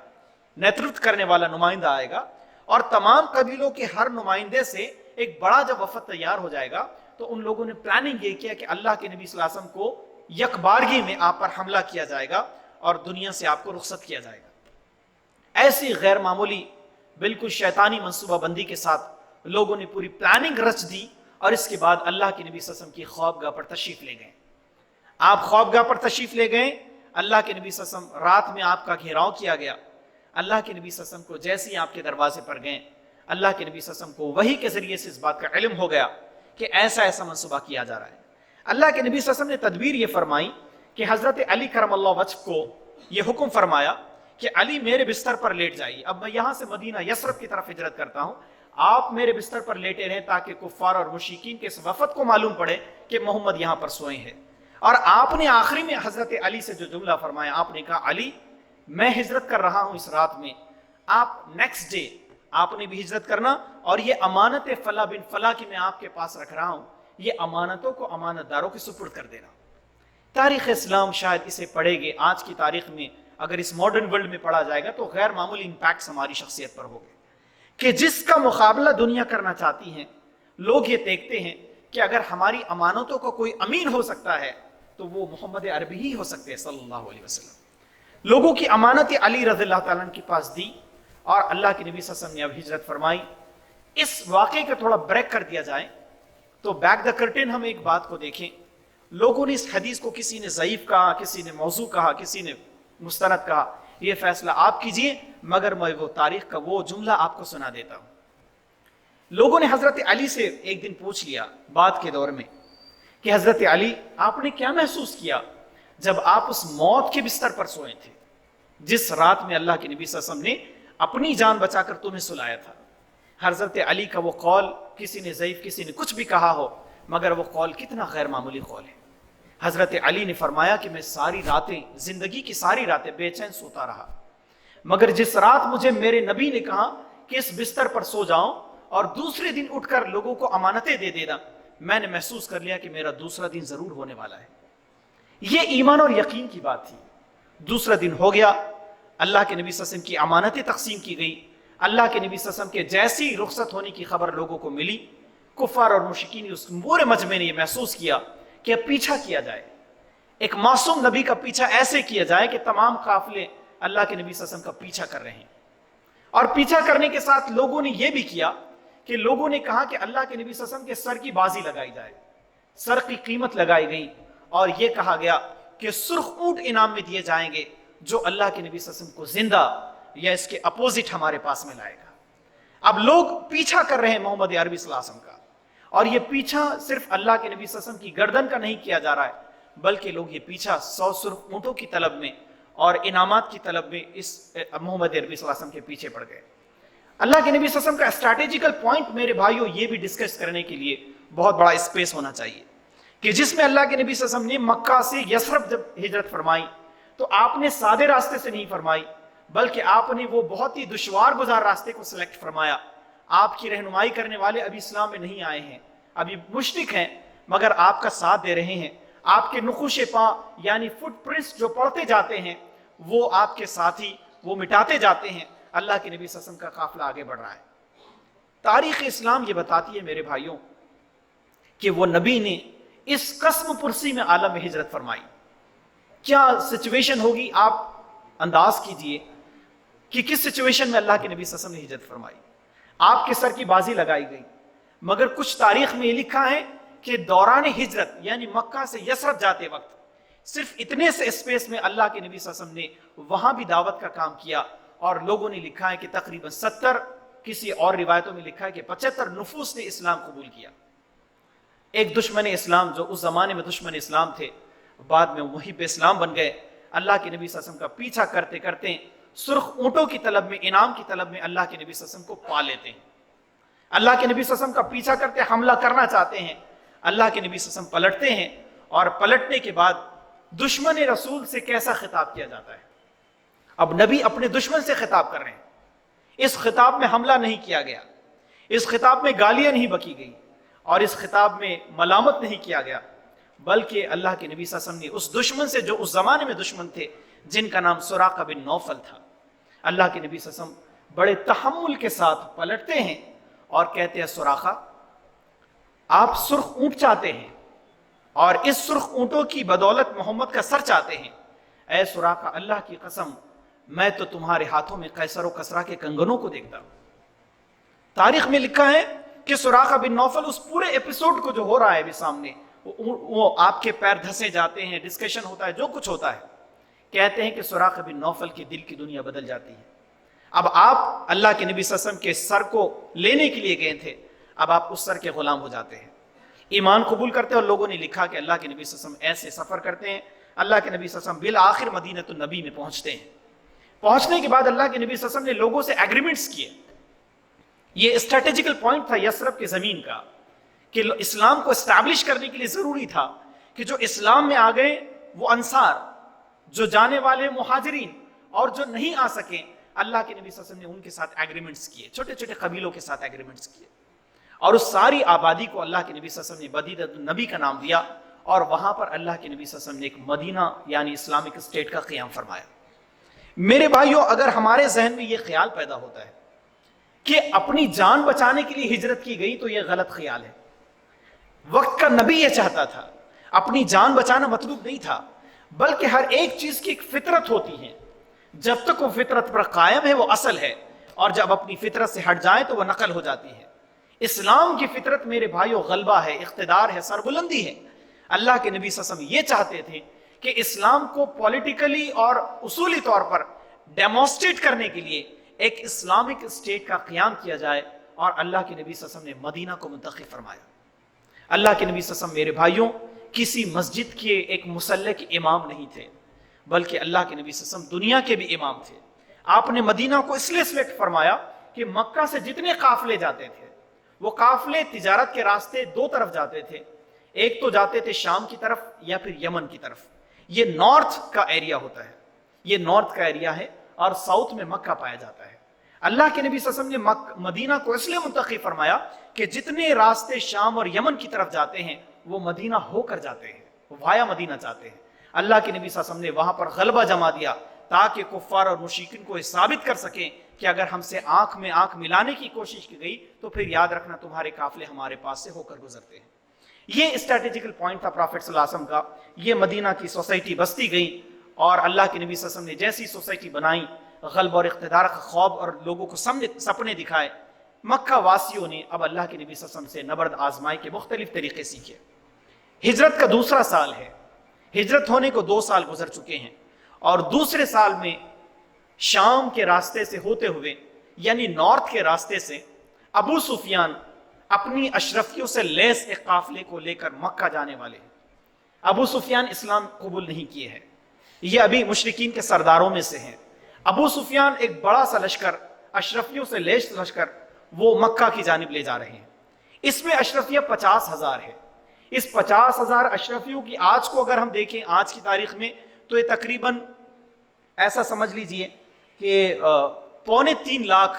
نیترتو کرنے والا نمائندہ آئے گا، اور تمام قبیلوں کے ہر نمائندے سے ایک بڑا جب وفد تیار ہو جائے گا تو ان لوگوں نے پلاننگ یہ کیا کہ اللہ کے نبی صلی اللہ علیہ وسلم کو یکبارگی میں آپ پر حملہ کیا جائے گا اور دنیا سے آپ کو رخصت کیا جائے گا۔ ایسی غیر معمولی بالکل شیطانی منصوبہ بندی کے ساتھ لوگوں نے پوری پلاننگ رچ دی اور اس کے بعد اللہ کے نبی صلی اللہ علیہ وسلم کی خوابگاہ پر تشریف لے گئے. آپ خوابگاہ پر تشریف لے گئے, اللہ کے نبی صلی اللہ علیہ وسلم رات میں آپ کا گھیراؤ کیا گیا. اللہ کے نبی صلی اللہ علیہ وسلم کو جیسے ہی آپ کے دروازے پر گئے, اللہ کے نبی صلی اللہ علیہ وسلم کو وحی کے ذریعے سے اس بات کا علم ہو گیا کہ ایسا ایسا منصوبہ کیا جا رہا ہے. اللہ کے نبی صلی اللہ علیہ وسلم نے تدبیر یہ فرمائی کہ حضرت علی کرم اللہ وجہ کو یہ حکم فرمایا کہ علی میرے بستر پر لیٹ جائیے. اب میں یہاں سے مدینہ یثرب کی طرف ہجرت کرتا ہوں, آپ میرے بستر پر لیٹے رہیں تاکہ کفار اور مشرکین کے اس وفد کو معلوم پڑے کہ محمد یہاں پر سوئے ہیں. اور آپ نے آخری میں حضرت علی سے جو جملہ فرمایا, آپ نے کہا علی میں ہجرت کر رہا ہوں اس رات میں, آپ نیکسٹ ڈے آپ نے بھی ہجرت کرنا, اور یہ امانت فلاں بن فلاں کی میں آپ کے پاس رکھ رہا ہوں, یہ امانتوں کو امانت داروں کے سپرد کر دینا. تاریخ اسلام شاید اسے پڑھے گے, آج کی تاریخ میں اگر اس ماڈرن ورلڈ میں پڑھا جائے گا تو غیر معمولی امپیکٹس ہماری شخصیت پر ہوگے کہ جس کا مقابلہ دنیا کرنا چاہتی ہیں, لوگ یہ دیکھتے ہیں کہ اگر ہماری امانتوں کو کوئی امین ہو سکتا ہے تو وہ محمد عربی ہی ہو سکتے ہیں صلی اللہ علیہ وسلم. لوگوں کی امانت علی رضی اللہ تعالیٰ عنہ کے پاس دی اور اللہ کے نبی صلی اللہ علیہ وسلم نے اب ہجرت فرمائی. اس واقعے کا تھوڑا بریک کر دیا جائے تو بیک دا کرٹن ہم ایک بات کو دیکھیں. لوگوں نے اس حدیث کو کسی نے ضعیف کہا, کسی نے موضوع کہا, کسی نے مستند کہا, یہ فیصلہ آپ کیجئے, مگر میں وہ تاریخ کا وہ جملہ آپ کو سنا دیتا ہوں. لوگوں نے حضرت علی سے ایک دن پوچھ لیا بات کے دور میں کہ حضرت علی آپ نے کیا محسوس کیا جب آپ اس موت کے بستر پر سوئے تھے جس رات میں اللہ کے نبی صلی اللہ علیہ وسلم نے اپنی جان بچا کر تمہیں سلایا تھا. حضرت علی کا وہ قول, کسی نے ضعیف کسی نے کچھ بھی کہا ہو, مگر وہ قول کتنا غیر معمولی قول ہے. حضرت علی نے فرمایا کہ میں ساری راتیں, زندگی کی ساری راتیں بے چین سوتا رہا, مگر جس رات مجھے میرے نبی نے کہا کہ اس بستر پر سو جاؤں اور دوسرے دن اٹھ کر لوگوں کو امانتیں دے دینا, میں نے محسوس کر لیا کہ میرا دوسرا دن ضرور ہونے والا ہے. یہ ایمان اور یقین کی بات تھی. دوسرا دن ہو گیا, اللہ کے نبی صلی اللہ علیہ وسلم کی امانتیں تقسیم کی گئی. اللہ کے نبی صلی اللہ علیہ وسلم کے جیسی رخصت ہونے کی خبر لوگوں کو ملی. کفار اور مشرکین اس پورے مجمع نے یہ محسوس کیا کہ اب پیچھا کیا جائے, ایک معصوم نبی کا پیچھا ایسے کیا جائے کہ تمام قافلے اللہ کے نبی صلی اللہ علیہ وسلم کا پیچھا کر رہے ہیں. اور پیچھا کرنے کے ساتھ لوگوں نے یہ بھی کیا کہ لوگوں نے کہا کہ اللہ کے نبی صلی اللہ علیہ وسلم کے سر کی بازی لگائی جائے, سر کی قیمت لگائی گئی, اور یہ کہا گیا کہ سرخ اونٹ انعام میں دیے جائیں گے جو اللہ کے نبی صلی اللہ علیہ وسلم کو زندہ یا اس کے اپوزٹ ہمارے پاس میں لائے گا. اب لوگ پیچھا کر رہے ہیں محمد عربی صلی اللہ علیہ وسلم کا, اور یہ پیچھا صرف اللہ کے نبی صلی اللہ علیہ وسلم کی گردن کا نہیں کیا جا رہا ہے, بلکہ لوگ یہ پیچھا 100 سرخ اونٹوں کی طلب میں اور انعامات کی طلب میں اس محمد عربی صلی اللہ علیہ وسلم کے پیچھے پڑ گئے. اللہ کے نبی صلی اللہ علیہ وسلم کا اسٹریٹجیکل پوائنٹ میرے بھائیوں یہ بھی ڈسکس کرنے کے لیے بہت بڑا اسپیس ہونا چاہیے کہ جس میں اللہ کے نبی صلی اللہ علیہ وسلم نے مکہ سے یثرب جب ہجرت فرمائی تو آپ نے سادے راستے سے نہیں فرمائی, بلکہ آپ نے وہ بہت ہی دشوار گزار راستے کو سلیکٹ فرمایا. آپ کی رہنمائی کرنے والے ابھی اسلام میں نہیں آئے ہیں, ابھی مشرک ہیں, مگر آپ کا ساتھ دے رہے ہیں. آپ کے نقوش پا یعنی فٹ پرنٹس جو پڑھتے جاتے ہیں وہ آپ کے ساتھی وہ مٹاتے جاتے ہیں. اللہ کے نبی صلی اللہ علیہ وسلم کا قافلہ آگے بڑھ رہا ہے. تاریخ اسلام یہ بتاتی ہے میرے بھائیوں کہ وہ نبی نے اس قسم پرسی میں عالم میں ہجرت فرمائی. کیا سچویشن ہوگی, آپ انداز کیجئے کہ کس سچویشن میں اللہ کے نبی صلی اللہ علیہ وسلم نے ہجرت فرمائی. آپ کے سر کی بازی لگائی گئی, مگر کچھ تاریخ میں یہ لکھا ہے کہ دوران ہجرت یعنی مکہ سے یثرب جاتے وقت صرف اتنے سے اسپیس میں اللہ کے نبی صلی اللہ علیہ وسلم نے وہاں بھی دعوت کا کام کیا, اور لوگوں نے لکھا ہے کہ تقریباً 70, کسی اور روایتوں میں لکھا ہے کہ 75 نفوس نے اسلام قبول کیا. ایک دشمن اسلام جو اس زمانے میں دشمن اسلام تھے بعد میں محب اسلام بن گئے. اللہ کے نبی صلی اللہ علیہ وسلم کا پیچھا کرتے کرتے سرخ اونٹوں کی طلب میں, انعام کی طلب میں اللہ کے نبی صلی اللہ علیہ وسلم کو پا لیتے ہیں. اللہ کے نبی صلی اللہ علیہ وسلم کا پیچھا کرتے حملہ کرنا چاہتے ہیں. اللہ کے نبی صلی اللہ علیہ وسلم پلٹتے ہیں, اور پلٹنے کے بعد دشمن رسول سے کیسا خطاب کیا جاتا ہے. اب نبی اپنے دشمن سے خطاب کر رہے ہیں. اس خطاب میں حملہ نہیں کیا گیا, اس خطاب میں گالیاں نہیں بکی گئی, اور اس خطاب میں ملامت نہیں کیا گیا, بلکہ اللہ کے نبی صلی اللہ علیہ وسلم نے اس دشمن سے جو اس زمانے میں دشمن تھے جن کا نام سراقہ بن نوفل تھا, اللہ کے نبی صلی اللہ علیہ وسلم بڑے تحمل کے ساتھ پلٹتے ہیں اور کہتے ہیں سراقہ آپ سرخ اونٹ چاہتے ہیں اور اس سرخ اونٹوں کی بدولت محمد کا سر چاہتے ہیں. اے سراقہ اللہ کی قسم میں تو تمہارے ہاتھوں میں قیصر و کسرا کے کنگنوں کو دیکھتا ہوں. تاریخ میں لکھا ہے کہ سراقہ بن نوفل اس پورے ایپیسوڈ کو جو ہو رہا ہے ابھی سامنے، وہ آپ کے پیر دھسے جاتے ہیں، ڈسکشن ہوتا ہے، جو کچھ ہوتا ہے، کہتے ہیں کہ سراقہ بن نوفل کی دل کی دنیا بدل جاتی ہے۔ اب آپ اللہ کے نبی صلی اللہ علیہ وسلم کے سر کو لینے کے لیے گئے تھے، اب آپ اس سر کے غلام ہو جاتے ہیں، ایمان قبول کرتے ہیں۔ اور لوگوں نے لکھا کہ اللہ کے نبی صلی اللہ علیہ وسلم ایسے سفر کرتے ہیں، اللہ کے نبی صلی اللہ علیہ وسلم بالآخر مدینہ النبی میں پہنچتے ہیں۔ پہنچنے کے بعد اللہ کے نبی صلی اللہ علیہ وسلم نے لوگوں سے ایگریمنٹس کیے۔ یہ اسٹریٹجیکل پوائنٹ تھا یثرب کی زمین کا، کہ اسلام کو اسٹیبلش کرنے کے لیے ضروری تھا کہ جو اسلام میں آ گئے وہ انصار، جو جانے والے مہاجرین، اور جو نہیں آ سکے اللہ کے نبی صلی اللہ علیہ وسلم نے ان کے ساتھ ایگریمنٹس کیے، چھوٹے چھوٹے قبیلوں کے ساتھ ایگریمنٹس کیے، اور اس ساری آبادی کو اللہ کے نبی صلی اللہ علیہ وسلم نے مدینہ النبی کا نام دیا، اور وہاں پر اللہ کے نبی صلی اللہ علیہ وسلم نے ایک مدینہ یعنی اسلامک اسٹیٹ کا قیام فرمایا۔ میرے بھائیوں، اگر ہمارے ذہن میں یہ خیال پیدا ہوتا ہے کہ اپنی جان بچانے کے لیے ہجرت کی گئی تو یہ غلط خیال ہے۔ وقت کا نبی یہ چاہتا تھا، اپنی جان بچانا مطلوب نہیں تھا، بلکہ ہر ایک چیز کی ایک فطرت ہوتی ہے، جب تک وہ فطرت پر قائم ہے وہ اصل ہے، اور جب اپنی فطرت سے ہٹ جائے تو وہ نقل ہو جاتی ہے۔ اسلام کی فطرت میرے بھائیوں غلبہ ہے، اقتدار ہے، سربلندی ہے۔ اللہ کے نبی صلی اللہ علیہ وسلم یہ چاہتے تھے کہ اسلام کو پولیٹیکلی اور اصولی طور پر ڈیمونسٹریٹ کرنے کے لیے ایک اسلامک اسٹیٹ کا قیام کیا جائے، اور اللہ کے نبی صلی اللہ علیہ وسلم نے مدینہ کو منتخب فرمایا۔ اللہ کے نبی صلی اللہ علیہ وسلم میرے بھائیوں کسی مسجد کے ایک مصلی کے امام نہیں تھے، بلکہ اللہ کے نبی صلی اللہ علیہ وسلم دنیا کے بھی امام تھے۔ آپ نے مدینہ کو اس لیے سلیکٹ فرمایا کہ مکہ سے جتنے قافلے جاتے تھے وہ قافلے تجارت کے راستے دو طرف جاتے تھے، ایک تو جاتے تھے شام کی طرف یا پھر یمن کی طرف، یہ نارتھ کا ایریا ہوتا ہے، یہ نارتھ کا ایریا ہے، اور ساؤتھ میں مکہ پایا جاتا ہے۔ اللہ کے نبی صلی اللہ علیہ وسلم نے مدینہ کو اس لیے منتخب فرمایا کہ جتنے راستے شام اور یمن کی طرف جاتے ہیں وہ مدینہ ہو کر جاتے ہیں، وہ وایا مدینہ جاتے ہیں۔ اللہ کے نبی صلی اللہ علیہ وسلم نے وہاں پر غلبہ جما دیا تاکہ کفار اور مشرکین کو یہ ثابت کر سکیں کہ اگر ہم سے آنکھ میں آنکھ ملانے کی کوشش کی گئی تو پھر یاد رکھنا تمہارے قافلے ہمارے پاس سے ہو کر گزرتے ہیں۔ یہ اسٹریٹجیکل پوائنٹ تھا پرافٹ صلی اللہ علیہ وسلم کا۔ یہ مدینہ کی سوسائٹی بستی گئی، اور اللہ کے نبی صلی اللہ علیہ وسلم نے جیسی سوسائٹی بنائی، غلبہ اور اقتدار کا خواب اور لوگوں کو سپنے دکھائے، مکہ واسیوں نے اب اللہ کے نبی صلی اللہ علیہ وسلم سے نبرد آزمائی کے مختلف طریقے سیکھے۔ ہجرت کا دوسرا سال ہے، ہجرت ہونے کو 2 سال گزر چکے ہیں، اور دوسرے سال میں شام کے راستے سے ہوتے ہوئے یعنی نارتھ کے راستے سے ابو سفیان اپنی اشرفیوں سے لیس ایک قافلے کو لے کر مکہ جانے والے ہیں۔ ابو سفیان اسلام قبول نہیں کیے ہیں، یہ ابھی مشرکین کے سرداروں میں سے ہیں۔ ابو سفیان ایک بڑا سا لشکر، اشرفیوں سے لیس لشکر، وہ مکہ کی جانب لے جا رہے ہیں۔ اس میں اشرفیہ 50,000 ہے۔ اس 50,000 اشرفیوں کی آج کو اگر ہم دیکھیں آج کی تاریخ میں تو یہ تقریباً ایسا سمجھ لیجئے کہ 3.25 لاکھ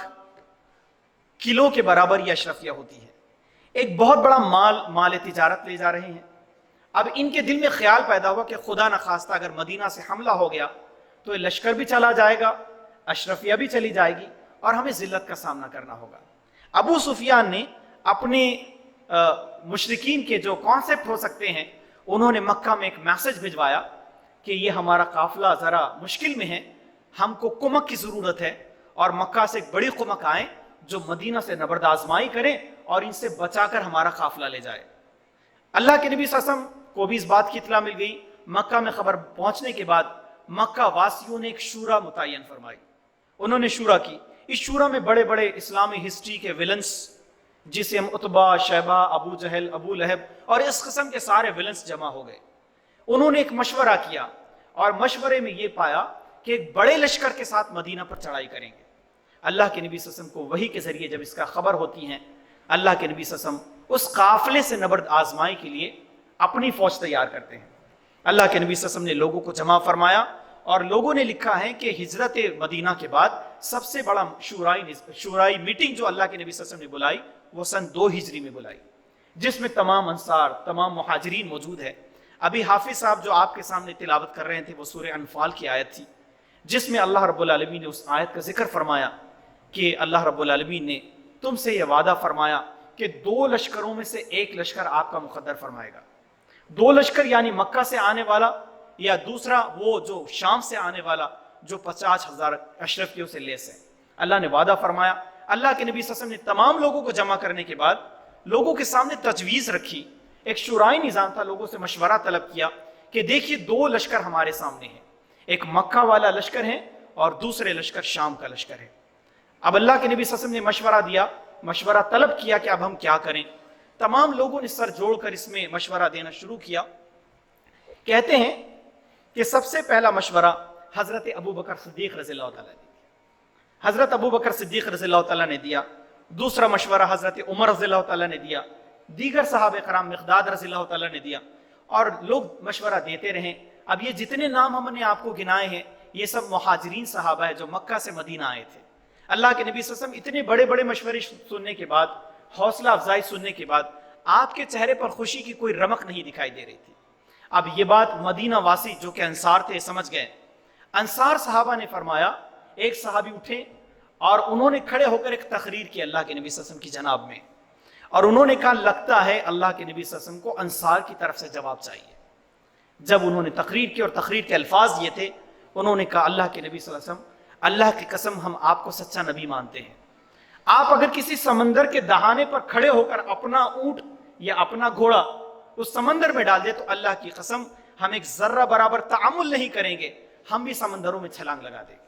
کلو کے برابر یہ اشرفیہ ہوتی ہے۔ ایک بہت بڑا مال تجارت لے جا رہے ہیں۔ اب ان کے دل میں خیال پیدا ہوا کہ خدا نخواستہ اگر مدینہ سے حملہ ہو گیا تو یہ لشکر بھی چلا جائے گا، اشرفیہ بھی چلی جائے گی، اور ہمیں ذلت کا سامنا کرنا ہوگا۔ ابو سفیان نے اپنے مشرکین کے جو کانسیپٹ ہو سکتے ہیں، انہوں نے مکہ میں ایک میسج بھجوایا کہ یہ ہمارا قافلہ ذرا مشکل میں ہے، ہم کو کمک کی ضرورت ہے، اور مکہ سے ایک بڑی کمک آئے جو مدینہ سے نبرد آزمائی کریں اور ان سے بچا کر ہمارا قافلہ لے جائے۔ اللہ کے نبی صلی اللہ علیہ وسلم کو بھی اس بات کی اطلاع مل گئی۔ مکہ میں خبر پہنچنے کے بعد مکہ واسیوں نے ایک شورا متعین فرمائی، انہوں نے شورا کی۔ اس شورا میں بڑے بڑے اسلامی ہسٹری کے ویلنس، جسے ہم عتبہ، شیبہ، ابو جہل، ابو لہب اور اس قسم کے سارے ویلنس جمع ہو گئے۔ انہوں نے ایک مشورہ کیا، اور مشورے میں یہ پایا کہ ایک بڑے لشکر کے ساتھ مدینہ پر چڑھائی کریں گے۔ اللہ کے نبی صلی اللہ علیہ وسلم کو وحی کے ذریعے جب اس کا خبر ہوتی ہے، اللہ کے نبی صلی اللہ علیہ وسلم اس قافلے سے نبرد آزمائی کے لیے اپنی فوج تیار کرتے ہیں۔ اللہ کے نبی صلی اللہ علیہ وسلم نے لوگوں کو جمع فرمایا، اور لوگوں نے لکھا ہے کہ ہجرت مدینہ کے بعد سب سے بڑا شورائی میٹنگ جو اللہ کے نبی صلی اللہ علیہ وسلم نے بلائی وہ سن 2 ہجری میں بلائی، جس میں تمام انصار، تمام مہاجرین موجود ہے۔ ابھی حافظ صاحب جو آپ کے سامنے تلاوت کر رہے تھے وہ سورہ انفال کی آیت تھی، جس میں اللہ رب العالمین نے اس آیت کا ذکر فرمایا کہ اللہ رب العالمین نے تم سے یہ وعدہ فرمایا کہ 2 لشکروں میں سے ایک لشکر آپ کا مقدر فرمائے گا۔ 2 لشکر یعنی مکہ سے آنے والا، یا دوسرا وہ جو شام سے آنے والا جو 50,000 اشرفیوں سے لیس ہے۔ اللہ نے وعدہ فرمایا، اللہ کے نبی صلی اللہ علیہ وسلم نے تمام لوگوں کو جمع کرنے کے بعد لوگوں کے سامنے تجویز رکھی، ایک شورائی نظام تھا، لوگوں سے مشورہ طلب کیا کہ دیکھیے دو لشکر ہمارے سامنے ہیں، ایک مکہ والا لشکر ہے اور دوسرے لشکر شام کا لشکر ہے۔ اب اللہ کے نبی صلی اللہ علیہ وسلم نے مشورہ دیا، مشورہ طلب کیا کہ اب ہم کیا کریں۔ تمام لوگوں نے سر جوڑ کر اس میں مشورہ دینا شروع کیا۔ کہتے ہیں کہ سب سے پہلا مشورہ حضرت ابو بکر صدیق رضی اللہ تعالیٰ نے دیا، حضرت ابو بکر صدیق رضی اللہ تعالیٰ نے دیا۔ دوسرا مشورہ حضرت عمر رضی اللہ تعالیٰ نے دیا، دیگر صحابہ کرام مقداد رضی اللہ تعالیٰ نے دیا، اور لوگ مشورہ دیتے رہیں۔ اب یہ جتنے نام ہم نے آپ کو گنائے ہیں یہ سب مہاجرین صحابہ ہیں جو مکہ سے مدینہ آئے تھے۔ اللہ کے نبی صلی اللہ علیہ وسلم اتنے بڑے بڑے مشورے سننے کے بعد، حوصلہ افزائی سننے کے بعد، آپ کے چہرے پر خوشی کی کوئی رمق نہیں دکھائی دے رہی تھی۔ اب یہ بات مدینہ واسی جو کہ انصار تھے سمجھ گئے۔ انصار صحابہ نے فرمایا، ایک صحابی اٹھے اور انہوں نے کھڑے ہو کر ایک تقریر کی اللہ کے نبی صلی اللہ علیہ وسلم کی جناب میں، اور انہوں نے کہا لگتا ہے اللہ کے نبی صلی اللہ علیہ وسلم کو انصار کی طرف سے جواب چاہیے۔ جب انہوں نے تقریر کی اور تقریر کے الفاظ یہ تھے، انہوں نے کہا اللہ کے نبی صلی اللہ علیہ وسلم، اللہ کی قسم ہم آپ کو سچا نبی مانتے ہیں، آپ اگر کسی سمندر کے دہانے پر کھڑے ہو کر اپنا اونٹ یا اپنا گھوڑا اس سمندر میں ڈال دے تو اللہ کی قسم ہم ایک ذرہ برابر تعامل نہیں کریں گے، ہم بھی سمندروں میں چھلانگ لگا دیں گے۔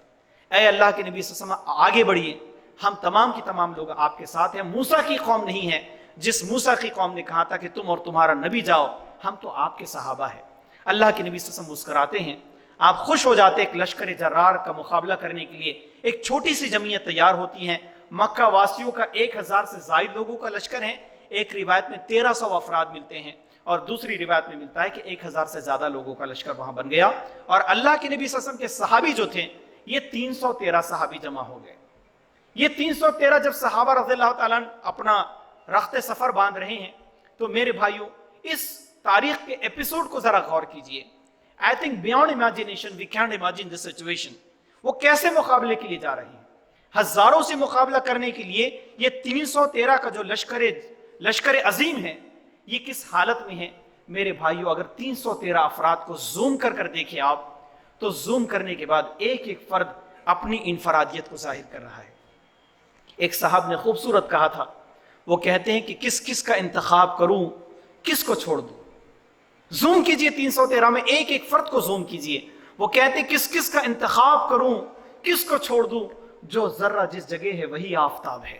اے اللہ کے نبی صلی اللہ علیہ وسلم آگے بڑھیے، ہم تمام کی تمام لوگ آپ کے ساتھ ہیں۔ موسیٰ کی قوم نہیں ہے، جس موسیٰ کی قوم نے کہا تھا کہ تم اور تمہارا نبی جاؤ، ہم تو آپ کے صحابہ ہیں۔ اللہ کے نبی صلی اللہ علیہ وسلم مسکراتے ہیں، آپ خوش ہو جاتے۔ ایک لشکر جرار کا مقابلہ کرنے کے لیے ایک چھوٹی سی جمعیت تیار ہوتی ہیں۔ مکہ واسیوں کا 1000 سے زائد لوگوں کا لشکر ہے، ایک روایت میں 1300 افراد ملتے ہیں اور دوسری روایت میں ملتا ہے کہ 1000 سے زیادہ لوگوں کا لشکر وہاں بن گیا، اور اللہ کے نبی صلی اللہ علیہ وسلم کے صحابی جو تھے یہ 313 صحابی جمع ہو گئے۔ یہ 313 جب صحابہ رضی اللہ تعالیٰ اپنا رخت سفر باندھ رہے ہیں تو میرے بھائیوں اس تاریخ کے ایپیسوڈ کو ذرا غور کیجئے۔ I think beyond imagination we can't imagine this situation۔ وہ کیسے مقابلے کے لیے جا رہے ہیں؟ ہزاروں سے مقابلہ کرنے کے لیے یہ 313 کا جو لشکر عظیم ہے یہ کس حالت میں ہے؟ میرے بھائیوں اگر 313 افراد کو زوم کر دیکھیں آپ تو زوم کرنے کے بعد ایک ایک فرد اپنی انفرادیت کو ظاہر کر رہا ہے۔ ایک صاحب نے خوبصورت کہا تھا، وہ کہتے ہیں کہ کس کس کا انتخاب کروں، کس کو چھوڑ دوں۔ زوم کیجئے 313 میں ایک ایک فرد کو زوم کیجئے، وہ کہتے ہیں کس کس کا انتخاب کروں، کس کو چھوڑ دوں، جو ذرہ جس جگہ ہے وہی آفتاب ہے۔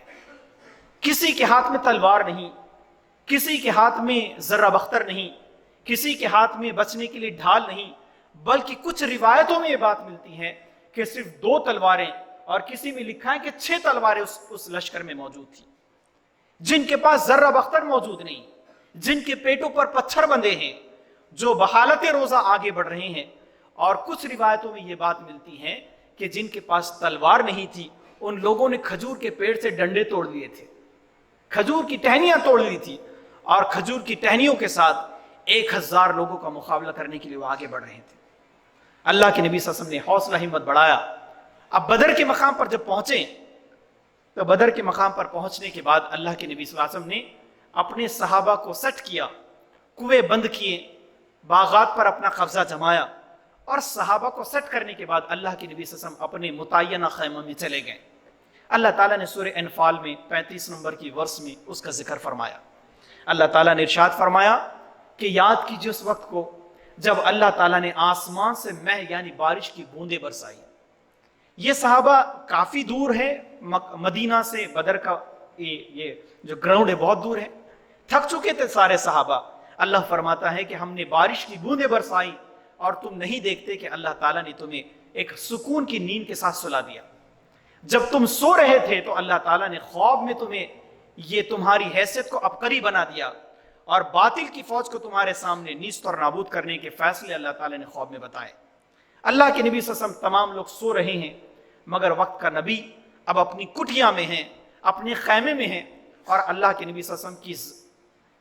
کسی کے ہاتھ میں تلوار نہیں، کسی کے ہاتھ میں ذرہ بختر نہیں، کسی کے ہاتھ میں بچنے کے لیے ڈھال نہیں، بلکہ کچھ روایتوں میں یہ بات ملتی ہے کہ صرف 2 تلواریں، اور کسی میں لکھا ہے کہ 6 تلواریں اس لشکر میں موجود تھی۔ جن کے پاس ذرہ بختر موجود نہیں، جن کے پیٹوں پر پتھر بندھے ہیں، جو بحالت روزہ آگے بڑھ رہے ہیں، اور کچھ روایتوں میں یہ بات ملتی ہے کہ جن کے پاس تلوار نہیں تھی ان لوگوں نے کھجور کے پیڑ سے ڈنڈے توڑ لیے تھے، کھجور کی ٹہنیاں توڑ لی تھی، اور کھجور کی ٹہنیوں کے ساتھ 1000 لوگوں کا مقابلہ کرنے کے لیے وہ آگے بڑھ رہے تھے۔ اللہ کے نبی صلی اللہ علیہ وسلم نے حوصلہ ہمت بڑھایا۔ اب بدر کے مقام پر جب پہنچے تو بدر کے مقام پر پہنچنے کے بعد اللہ کے نبی صلی اللہ علیہ وسلم نے اپنے صحابہ کو سٹ کیا، کنویں بند کیے، باغات پر اپنا قبضہ جمایا، اور صحابہ کو سٹ کرنے کے بعد اللہ کے نبی صلی اللہ علیہ وسلم اپنے متعینہ خیمہ میں چلے گئے۔ اللہ تعالیٰ نے سورہ انفال میں 35 نمبر کی ورس میں اس کا ذکر فرمایا۔ اللہ تعالیٰ نے ارشاد فرمایا کہ یاد کیجیے اس وقت کو جب اللہ تعالیٰ نے آسمان سے مہ یعنی بارش کی بوندیں برسائی۔ یہ صحابہ کافی دور ہے مدینہ سے، بدر کا یہ جو گراؤنڈ ہے بہت دور ہے، تھک چکے تھے سارے صحابہ۔ اللہ فرماتا ہے کہ ہم نے بارش کی بوندیں برسائی اور تم نہیں دیکھتے کہ اللہ تعالیٰ نے تمہیں ایک سکون کی نیند کے ساتھ سلا دیا۔ جب تم سو رہے تھے تو اللہ تعالیٰ نے خواب میں تمہیں یہ تمہاری حیثیت کو عبقری بنا دیا، اور باطل کی فوج کو تمہارے سامنے نیست اور نابود کرنے کے فیصلے اللہ تعالیٰ نے خواب میں بتائے۔ اللہ کے نبی صلی اللہ علیہ وسلم تمام لوگ سو رہے ہیں، مگر وقت کا نبی اب اپنی کٹیا میں ہیں، اپنے خیمے میں ہیں، اور اللہ کے نبی صلی اللہ علیہ وسلم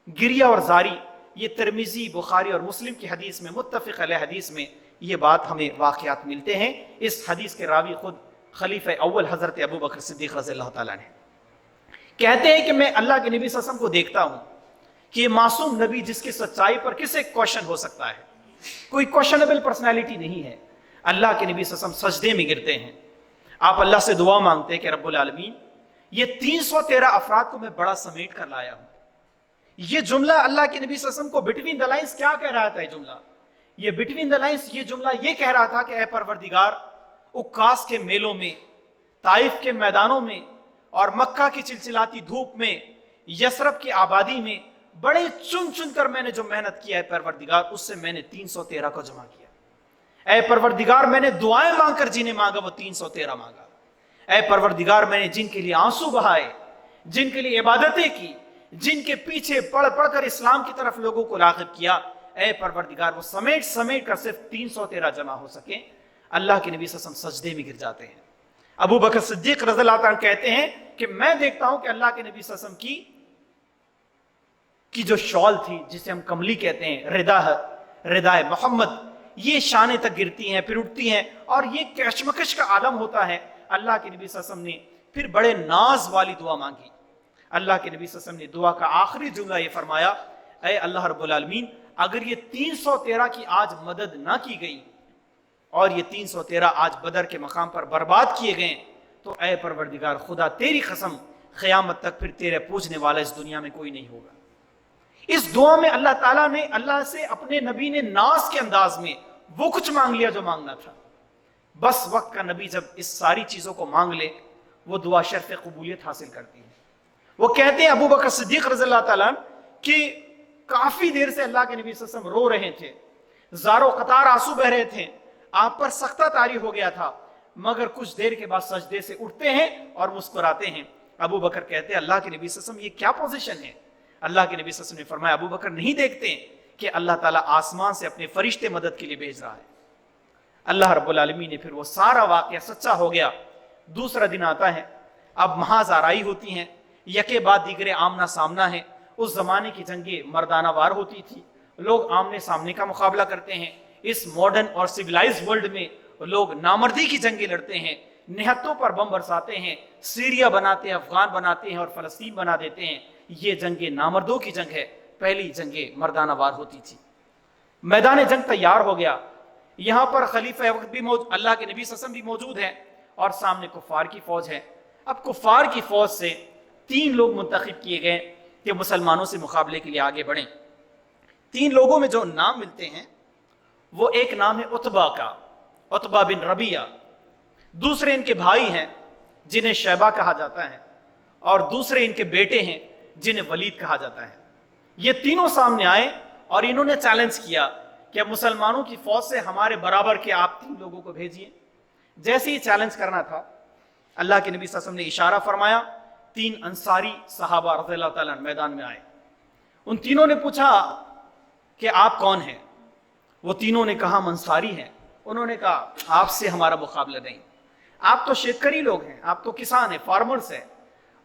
کی گریہ اور زاری، یہ ترمذی، بخاری اور مسلم کی حدیث میں، متفق علیہ حدیث میں یہ بات ہمیں واقعات ملتے ہیں۔ اس حدیث کے راوی خود خلیفہ اول حضرت ابو بکر صدیق رضی اللہ تعالیٰ نے کہتے ہیں کہ میں اللہ کے نبی صلی اللہ علیہ وسلم کو دیکھتا ہوں کہ یہ معصوم نبی جس کی سچائی پر کسے کوشچن ہو سکتا ہے، کوئی کوشچنیبل پرسنالٹی نہیں ہے۔ اللہ کے نبی صلی اللہ علیہ وسلم سجدے میں گرتے ہیں، آپ اللہ سے دعا مانگتے ہیں کہ رب العالمین یہ 313 افراد کو میں بڑا سمیٹ کر لایا ہوں. یہ جملہ اللہ کے نبی صلی اللہ علیہ وسلم کو بٹوین دا لائنز کیا کہہ رہا تھا؟ یہ بٹوین دا لائنز یہ جملہ یہ کہہ رہا تھا کہ اے پروردگار، عکاس کے میلوں میں، طائف کے میدانوں میں اور مکہ کی چلچلاتی دھوپ میں، یثرب کی آبادی میں بڑے چن چن کر میں نے جو محنت کیا ہے پروردگار، اس سے میں نے 313 کو جمع کیا. اے پروردگار، میں نے دعائیں مانگ کر جنہیں مانگا وہ 313 مانگا. اے پروردگار، میں نے جن کے لیے آنسو بہائے، جن کے لیے عبادتیں کی، جن کے پیچھے پڑھ پڑھ کر اسلام کی طرف لوگوں کو راغب کیا، اے پروردگار وہ سمیٹ سمیٹ کر صرف 313 جمع ہو سکیں. اللہ کے نبی صلی اللہ علیہ وسلم سجدے میں گر جاتے ہیں. ابو بکر صدیق رضی اللہ عنہ کہتے ہیں کہ میں دیکھتا ہوں کہ اللہ کے نبی صلی اللہ علیہ وسلم کی جو شال تھی، جسے ہم کملی کہتے ہیں، ردائے محمد، یہ شانے تک گرتی ہیں، پھر اٹھتی ہیں، اور یہ کشمکش کا عالم ہوتا ہے. اللہ کے نبی صلی اللہ علیہ وسلم نے پھر بڑے ناز والی دعا مانگی. اللہ کے نبی صلی اللہ علیہ وسلم نے دعا کا آخری جملہ یہ فرمایا، اے اللہ رب العالمین، اگر یہ 313 کی آج مدد نہ کی گئی اور یہ 313 آج بدر کے مقام پر برباد کیے گئے تو اے پروردگار خدا تیری قسم قیامت تک پھر تیرے پوجنے والا اس دنیا میں کوئی نہیں ہوگا. اس دعا میں اللہ تعالیٰ نے اللہ سے اپنے نبی نے ناز کے انداز میں وہ کچھ مانگ لیا جو مانگنا تھا. بس وقت کا نبی جب اس ساری چیزوں کو مانگ لے وہ دعا شرف قبولیت حاصل کرتی ہے. وہ کہتے ہیں ابو بکر صدیق رضی اللہ تعالیٰ کہ کافی دیر سے اللہ کے نبی صلی اللہ علیہ وسلم رو رہے تھے، زار و قطار آنسو بہ رہے تھے، آپ پر سختہ طاری ہو گیا تھا، مگر کچھ دیر کے بعد سجدے سے اٹھتے ہیں اور مسکراتے ہیں. ابو بکر کہتے ہیں اللہ کے نبی صلی اللہ علیہ وسلم یہ کیا پوزیشن ہے؟ اللہ کے نبی صلی اللہ علیہ وسلم نے فرمایا ابو بکر نہیں دیکھتے کہ اللہ تعالیٰ آسمان سے اپنے فرشتے مدد کے لیے بھیج رہا ہے. اللہ رب العالمین نے پھر وہ سارا واقعہ سچا ہو گیا. دوسرا دن آتا ہے، اب محاذ آرائی ہوتی ہیں، یکے بعد دیگرے آمنا سامنا ہے. اس زمانے کی جنگیں مردانہ وار ہوتی تھی، لوگ آمنے سامنے کا مقابلہ کرتے ہیں. اس ماڈرن اور سویلائز ورلڈ میں لوگ نامردی کی جنگیں لڑتے ہیں، نہتوں پر بم برساتے ہیں، سیریا بناتے ہیں، افغان بناتے ہیں اور فلسطین بنا دیتے ہیں. یہ جنگ نامردوں کی جنگ ہے. پہلی جنگیں مردانہ وار ہوتی تھی. میدان جنگ تیار ہو گیا. یہاں پر خلیفہ وقت بھی اللہ کے نبی صلی اللہ علیہ وسلم بھی موجود ہے اور سامنے کفار کی فوج ہے. اب کفار کی فوج سے 3 لوگ منتخب کیے گئے کہ مسلمانوں سے مقابلے کے لیے آگے بڑھیں. 3 لوگوں میں جو نام ملتے ہیں وہ ایک نام ہے عتبہ کا، عتبہ بن ربیعہ. دوسرے ان کے بھائی ہیں جنہیں شیبہ کہا جاتا ہے، اور دوسرے ان کے بیٹے ہیں جنہیں ولید کہا جاتا ہے. یہ تینوں سامنے آئے اور انہوں نے چیلنج کیا کہ اب مسلمانوں کی فوج سے ہمارے برابر کے آپ 3 لوگوں کو بھیجیے. جیسے ہی چیلنج کرنا تھا اللہ کے نبی صلی اللہ علیہ وسلم نے اشارہ فرمایا. 3 انصاری صحابہ رضی اللہ تعالیٰ میدان میں آئے. ان تینوں نے پوچھا کہ آپ کون ہیں؟ وہ تینوں نے کہا ہم انصاری ہیں. انہوں نے کہا آپ سے ہمارا مقابلہ نہیں، آپ تو شیتکری لوگ ہیں، آپ تو کسان ہیں، فارمرز ہیں،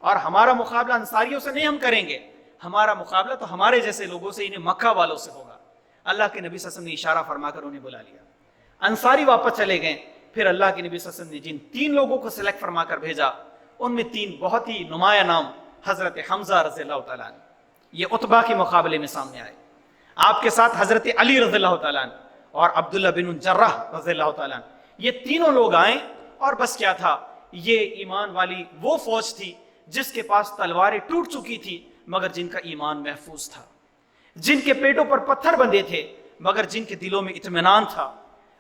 اور ہمارا مقابلہ انصاریوں سے نہیں ہم کریں گے، ہمارا مقابلہ تو ہمارے جیسے لوگوں سے، انہیں مکہ والوں سے ہوگا. اللہ کے نبی صلی اللہ علیہ وسلم نے اشارہ فرما کر انہیں بلا لیا. انصاری واپس چلے گئے. پھر اللہ کے نبی صلی اللہ علیہ وسلم نے جن 3 لوگوں کو سلیکٹ فرما کر بھیجا ان میں 3 بہت ہی نمایاں نام حضرت حمزہ رضی اللہ تعالیٰ عنہ، یہ عتبہ کے مقابلے میں سامنے آئے. آپ کے ساتھ حضرت علی رضی اللہ تعالیٰ عنہ اور عبداللہ بن جرح رضی اللہ تعالیٰ عنہ. یہ تینوں لوگ آئیں اور بس کیا تھا، یہ ایمان والی وہ فوج تھی جس کے پاس تلواریں ٹوٹ چکی تھی مگر جن کا ایمان محفوظ تھا، جن کے پیٹوں پر پتھر بندھے تھے مگر جن کے دلوں میں اطمینان تھا،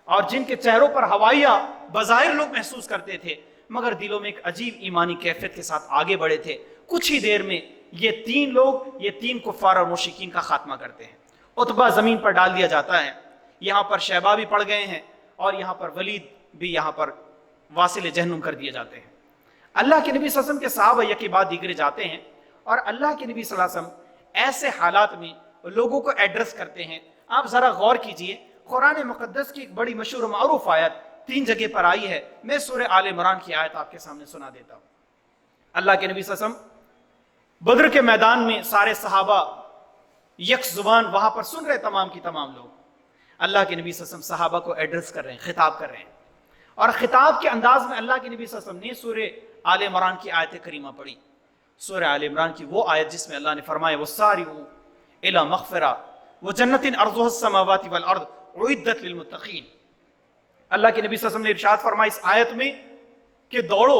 اور جن کے چہروں پر ہوائیاں بظاہر لوگ محسوس کرتے تھے مگر دلوں میں ایک عجیب ایمانی کیفیت کے ساتھ آگے بڑھے تھے. کچھ ہی دیر میں یہ 3 لوگ، یہ 3 کفار اور مشرکین کا خاتمہ کرتے ہیں. عتبہ زمین پر ڈال دیا جاتا ہے. یہاں پر شیبہ بھی پڑ گئے ہیں اور یہاں پر ولید بھی یہاں پر واصل جہنم کر دیے جاتے ہیں. اللہ کے نبی صلی اللہ علیہ وسلم کے صحابہ یکے بعد دیگرے جاتے ہیں اور اللہ کے نبی صلی اللہ علیہ وسلم ایسے حالات میں لوگوں کو ایڈریس کرتے ہیں. آپ ذرا غور کیجئے، قرآن مقدس کی ایک بڑی مشہور و معروف آیت 3 جگہ پر آئی ہے. میں سورہ آل عمران کی آیت آپ کے سامنے سنا دیتا ہوں. اللہ کے نبی صلی اللہ علیہ وسلم بدر کے میدان میں سارے صحابہ یک زبان وہاں پر سن رہے، تمام کی تمام لوگ. اللہ کے نبی صلی اللہ علیہ وسلم صحابہ کو ایڈریس کر رہے ہیں، خطاب کر رہے ہیں، اور خطاب کے انداز میں اللہ کے نبی صلی اللہ علیہ وسلم نے سورہ آل عمران کی آیت کریمہ پڑھی. سورہ آل عمران کی وہ آیت جس میں اللہ نے فرمایا وَسَارِعُوا إِلَى مَغْفِرَةٍ وَجَنَّةٍ عَرْضُهَا السَّمَاوَاتِ وَالْأَرْضُ اُعِدَّتْ لِلْمُتَّقِينَ. اللہ کے نبی صلی اللہ علیہ وسلم نے ارشاد فرمایا اس آیت میں کہ دوڑو،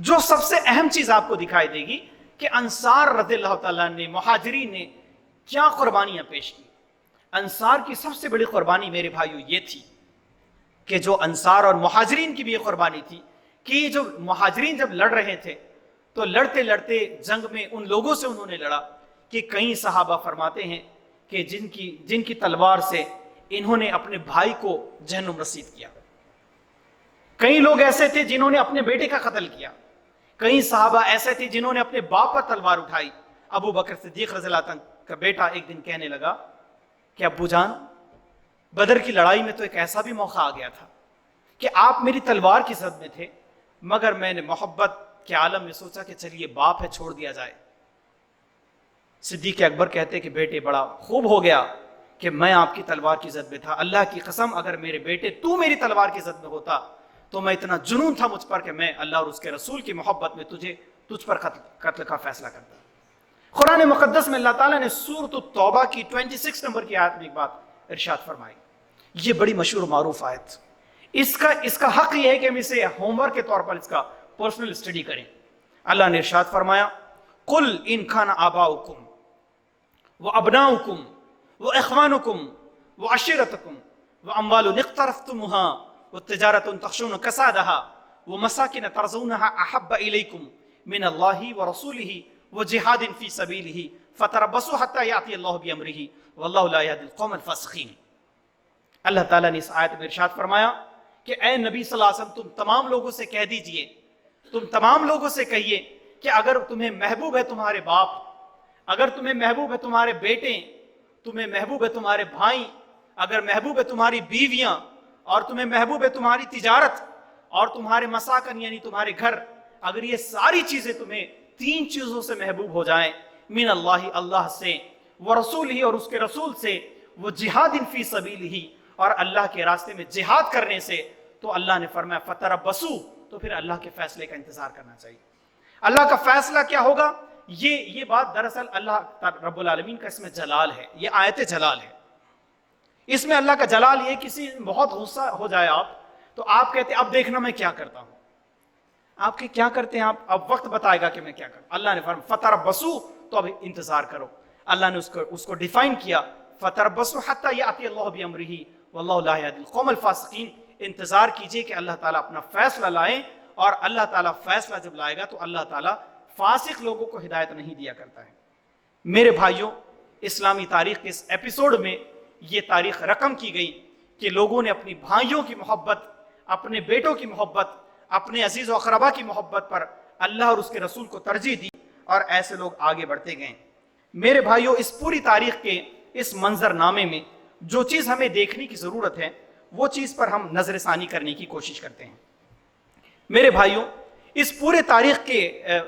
جو سب سے اہم چیز آپ کو دکھائی دے گی کہ انصار رضی اللہ تعالیٰ نے، مہاجرین نے کیا قربانیاں پیش کی. انصار کی سب سے بڑی قربانی میرے بھائیو یہ تھی کہ جو انصار اور مہاجرین کی بھی یہ قربانی تھی کہ جو مہاجرین جب لڑ رہے تھے تو لڑتے لڑتے جنگ میں ان لوگوں سے انہوں نے لڑا کہ کئی صحابہ فرماتے ہیں کہ جن کی تلوار سے انہوں نے اپنے بھائی کو جہنم رسید کیا. کئی لوگ ایسے تھے جنہوں نے اپنے بیٹے کا قتل کیا. کئی صحابہ ایسے تھے جنہوں نے اپنے باپ پر تلوار اٹھائی. ابو بکر صدیق رضی اللہ عنہ کا بیٹا ایک دن کہنے لگا کہ ابو جان، بدر کی لڑائی میں تو ایک ایسا بھی موقع آ گیا تھا کہ آپ میری تلوار کی زد میں تھے، مگر میں نے محبت کے عالم میں سوچا کہ چلیے باپ ہے، چھوڑ دیا جائے. صدیق اکبر کہتے کہ بیٹے بڑا خوب ہو گیا کہ میں آپ کی تلوار کی زد میں تھا. اللہ کی قسم اگر میرے بیٹے تو میری تلوار کی زد میں ہوتا تو میں اتنا جنون تھا مجھ پر کہ میں اللہ اور اس کے رسول کی محبت میں تجھ پر قتل کا فیصلہ کرتا. قرآن مقدس میں اللہ تعالیٰ نے سورۃ التوبہ کی 26 نمبر کی آیت میں ایک بات ارشاد فرمائی. یہ بڑی مشہور و معروف آیت. اس کا حق یہ ہے کہ ہم اسے ہوم ورک کے طور پر اس کا پرسنل اسٹڈی کریں. اللہ نے ارشاد فرمایا قل ان کان آباؤکم وابناؤکم واخوانکم وعشیرتکم واموال اقترفتموها وتجارۃ تخشون کسادها ومساکن ترضونها احب الیکم من اللہ ورسولہ وجہاد فی سبیلہ فتربصوا حتی یأتی اللہ بامرہ واللہ لا یہدی القوم الفاسقین. اللہ تعالیٰ نے اس آیت میں ارشاد فرمایا کہ اے نبی صلی اللہ علیہ وسلم، تم تمام لوگوں سے کہہ دیجئے، تم تمام لوگوں سے کہیے کہ اگر تمہیں محبوب ہے تمہارے باپ، اگر تمہیں محبوب ہے تمہارے بیٹے، تمہیں محبوب ہے تمہارے بھائی، اگر محبوب ہے تمہاری بیویاں، اور تمہیں محبوب ہے تمہاری تجارت اور تمہارے مساکن یعنی تمہارے گھر، اگر یہ ساری چیزیں تمہیں تین چیزوں سے محبوب ہو جائیں، من اللہ، اللہ سے، ورسولہ، اور اس کے رسول سے، وہ جہاد فی سبیلہ، اور اللہ کے راستے میں جہاد کرنے سے، تو اللہ نے فرمایا فتربصوا، تو پھر اللہ کے فیصلے کا انتظار کرنا چاہیے. اللہ کا فیصلہ کیا ہوگا؟ یہ بات دراصل اللہ رب العالمین کا اس میں جلال ہے. یہ آیت جلال ہے. اس میں اللہ کا جلال یہ، کسی بہت غصہ ہو جائے آپ تو آپ کہتے اب دیکھنا میں کیا کرتا ہوں. آپ کے کیا کرتے ہیں؟ آپ اب وقت بتائے گا کہ میں کیا کروں. اللہ نے فرمایا فتربصوا، تو اب انتظار کرو. اللہ نے اس کو ڈیفائن کیا فتربصوا حتی یأتی اللہ بامرہ واللہ لا یہدی القوم الفاسقین. انتظار کیجئے کہ اللہ تعالیٰ اپنا فیصلہ لائیں، اور اللہ تعالیٰ فیصلہ جب لائے گا تو اللہ تعالیٰ فاسق لوگوں کو ہدایت نہیں دیا کرتا ہے. میرے بھائیوں، اسلامی تاریخ کے اس ایپیسوڈ میں یہ تاریخ رقم کی گئی کہ لوگوں نے اپنی بھائیوں کی محبت، اپنے بیٹوں کی محبت، اپنے عزیز و اقربا کی محبت پر اللہ اور اس کے رسول کو ترجیح دی، اور ایسے لوگ آگے بڑھتے گئے. میرے بھائیوں، اس پوری تاریخ کے اس منظر نامے میں جو چیز ہمیں دیکھنے کی ضرورت ہے وہ چیز پر ہم نظر ثانی کرنے کی کوشش کرتے ہیں. میرے بھائیوں، اس پورے تاریخ کے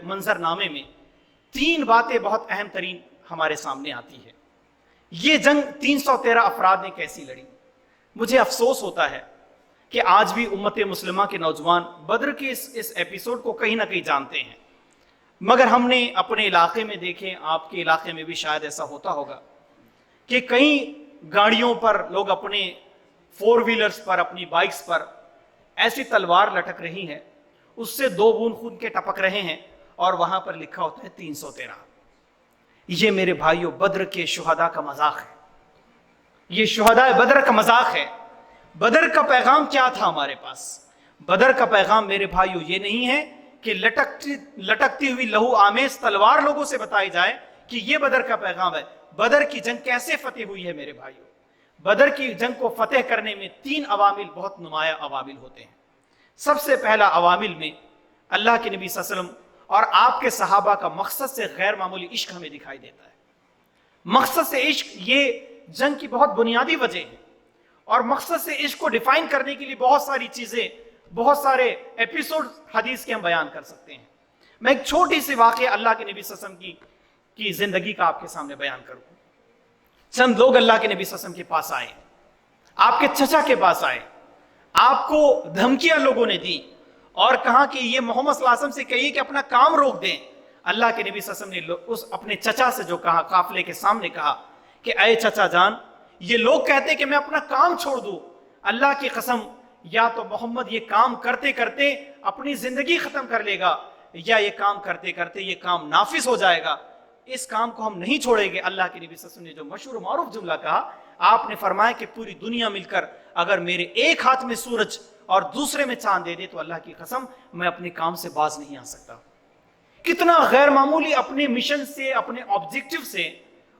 منظر نامے میں تین باتیں بہت اہم ترین ہمارے سامنے آتی ہے. یہ جنگ 313 افراد نے کیسی لڑی؟ مجھے افسوس ہوتا ہے کہ آج بھی امت مسلمہ کے نوجوان بدر کے اس ایپیسوڈ کو کہیں نہ کہیں جانتے ہیں، مگر ہم نے اپنے علاقے میں دیکھیں، آپ کے علاقے میں بھی شاید ایسا ہوتا ہوگا کہ کئی گاڑیوں پر لوگ اپنے 4 ویلرز پر، اپنی بائکس پر ایسی تلوار لٹک رہی ہے، اس سے 2 بوند خون کے ٹپک رہے ہیں، اور وہاں پر لکھا ہوتا ہے 313. یہ میرے بھائیوں بدر کے شہداء کا مذاق ہے. یہ شہداء بدر کا مذاق ہے. بدر کا پیغام کیا تھا ہمارے پاس؟ بدر کا پیغام میرے بھائیوں یہ نہیں ہے کہ لٹکتی ہوئی لہو آمیز تلوار لوگوں سے بتائی جائے کہ یہ بدر کا پیغام ہے. بدر کی جنگ کیسے فتح ہوئی ہے میرے بھائیوں؟ بدر کی جنگ کو فتح کرنے میں 3 عوامل بہت نمایاں عوامل ہوتے ہیں. سب سے پہلا عوامل میں اللہ کے نبی صلی اللہ علیہ وسلم اور آپ کے صحابہ کا مقصد سے غیر معمولی عشق ہمیں دکھائی دیتا ہے. مقصد سے عشق یہ جنگ کی بہت بنیادی وجہ ہے، اور مقصد سے عشق کو ڈیفائن کرنے کے لیے بہت ساری چیزیں، بہت سارے ایپیسوڈ حدیث کے ہم بیان کر سکتے ہیں. میں ایک چھوٹی سی واقعہ اللہ کے نبی صلی اللہ علیہ وسلم کی زندگی کا آپ کے سامنے بیان کروں. چند لوگ اللہ کے نبی صلی اللہ علیہ وسلم کے پاس آئے، آپ کے چچا کے پاس آئے، آپ کو دھمکیاں لوگوں نے دی اور کہا کہ یہ محمد صلی اللہ علیہ وسلم سے کہیے کہ اپنا کام روک دیں. اللہ کے نبی صلی اللہ علیہ وسلم نے اس اپنے چچا سے جو کہا، قافلے کے سامنے کہا کہ اے چچا جان، یہ لوگ کہتے کہ میں اپنا کام چھوڑ دوں. اللہ کی قسم، یا تو محمد یہ کام کرتے کرتے اپنی زندگی ختم کر لے گا، یا یہ کام کرتے کرتے یہ کام نافذ ہو جائے گا، اس کام کو ہم نہیں چھوڑیں گے۔ اللہ کے نبی صلی اللہ علیہ وسلم نے جو مشہور و معروف جملہ کہا، آپ نے فرمایا کہ پوری دنیا مل کر اگر میرے ایک ہاتھ میں سورج اور دوسرے میں چاند دے دے تو اللہ کی قسم میں اپنے کام سے باز نہیں آ سکتا۔ کتنا غیر معمولی اپنے مشن سے، اپنے آبجیکٹو سے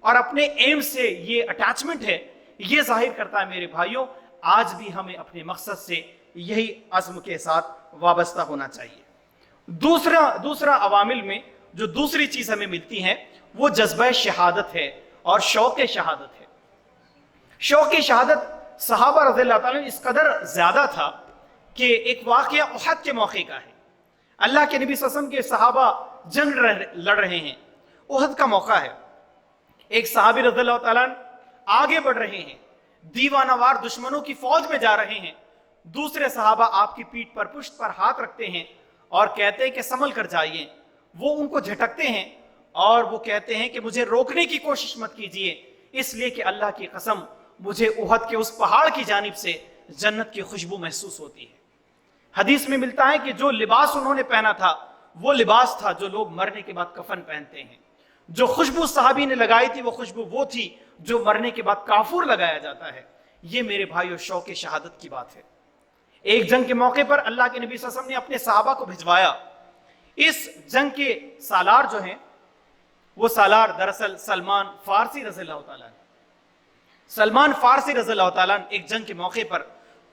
اور اپنے ایم سے یہ اٹیچمنٹ ہے، یہ ظاہر کرتا ہے میرے بھائیوں آج بھی ہمیں اپنے مقصد سے یہی عزم کے ساتھ وابستہ ہونا چاہیے۔ دوسرا عوامل میں جو دوسری چیز ہمیں ملتی ہے وہ جذبہ شہادت ہے اور شوق شہادت ہے۔ شوق شہادت صحابہ رضی اللہ تعالیٰ اس قدر زیادہ تھا کہ ایک واقعہ احد کے موقع کا ہے۔ اللہ کے نبی صلی اللہ علیہ وسلم کے صحابہ جنگ لڑ رہے ہیں، احد کا موقع ہے۔ ایک صحابی رضی اللہ تعالیٰ آگے بڑھ رہے ہیں، دیوانہ وار دشمنوں کی فوج میں جا رہے ہیں، دوسرے صحابہ آپ کی پیٹھ پر پشت پر ہاتھ رکھتے ہیں اور کہتے ہیں کہ سنبھل کر جائیے۔ وہ ان کو جھٹکتے ہیں اور وہ کہتے ہیں کہ مجھے روکنے کی کوشش مت کیجیے، اس لیے کہ اللہ کی قسم مجھے احد کے اس پہاڑ کی جانب سے جنت کی خوشبو محسوس ہوتی ہے۔ حدیث میں ملتا ہے کہ جو لباس انہوں نے پہنا تھا وہ لباس تھا جو لوگ مرنے کے بعد کفن پہنتے ہیں۔ جو خوشبو صحابی نے لگائی تھی وہ خوشبو وہ تھی جو مرنے کے بعد کافور لگایا جاتا ہے۔ یہ میرے بھائیو شوق شہادت کی بات ہے۔ ایک جنگ کے موقع پر اللہ کے نبی صلی اللہ علیہ وسلم نے اپنے صحابہ کو بھجوایا۔ اس جنگ کے سالار جو ہیں وہ سالار دراصل سلمان فارسی رضی اللہ تعالیٰ عنہ۔ سلمان فارسی رضی اللہ تعالیٰ عنہ ایک جنگ کے موقع پر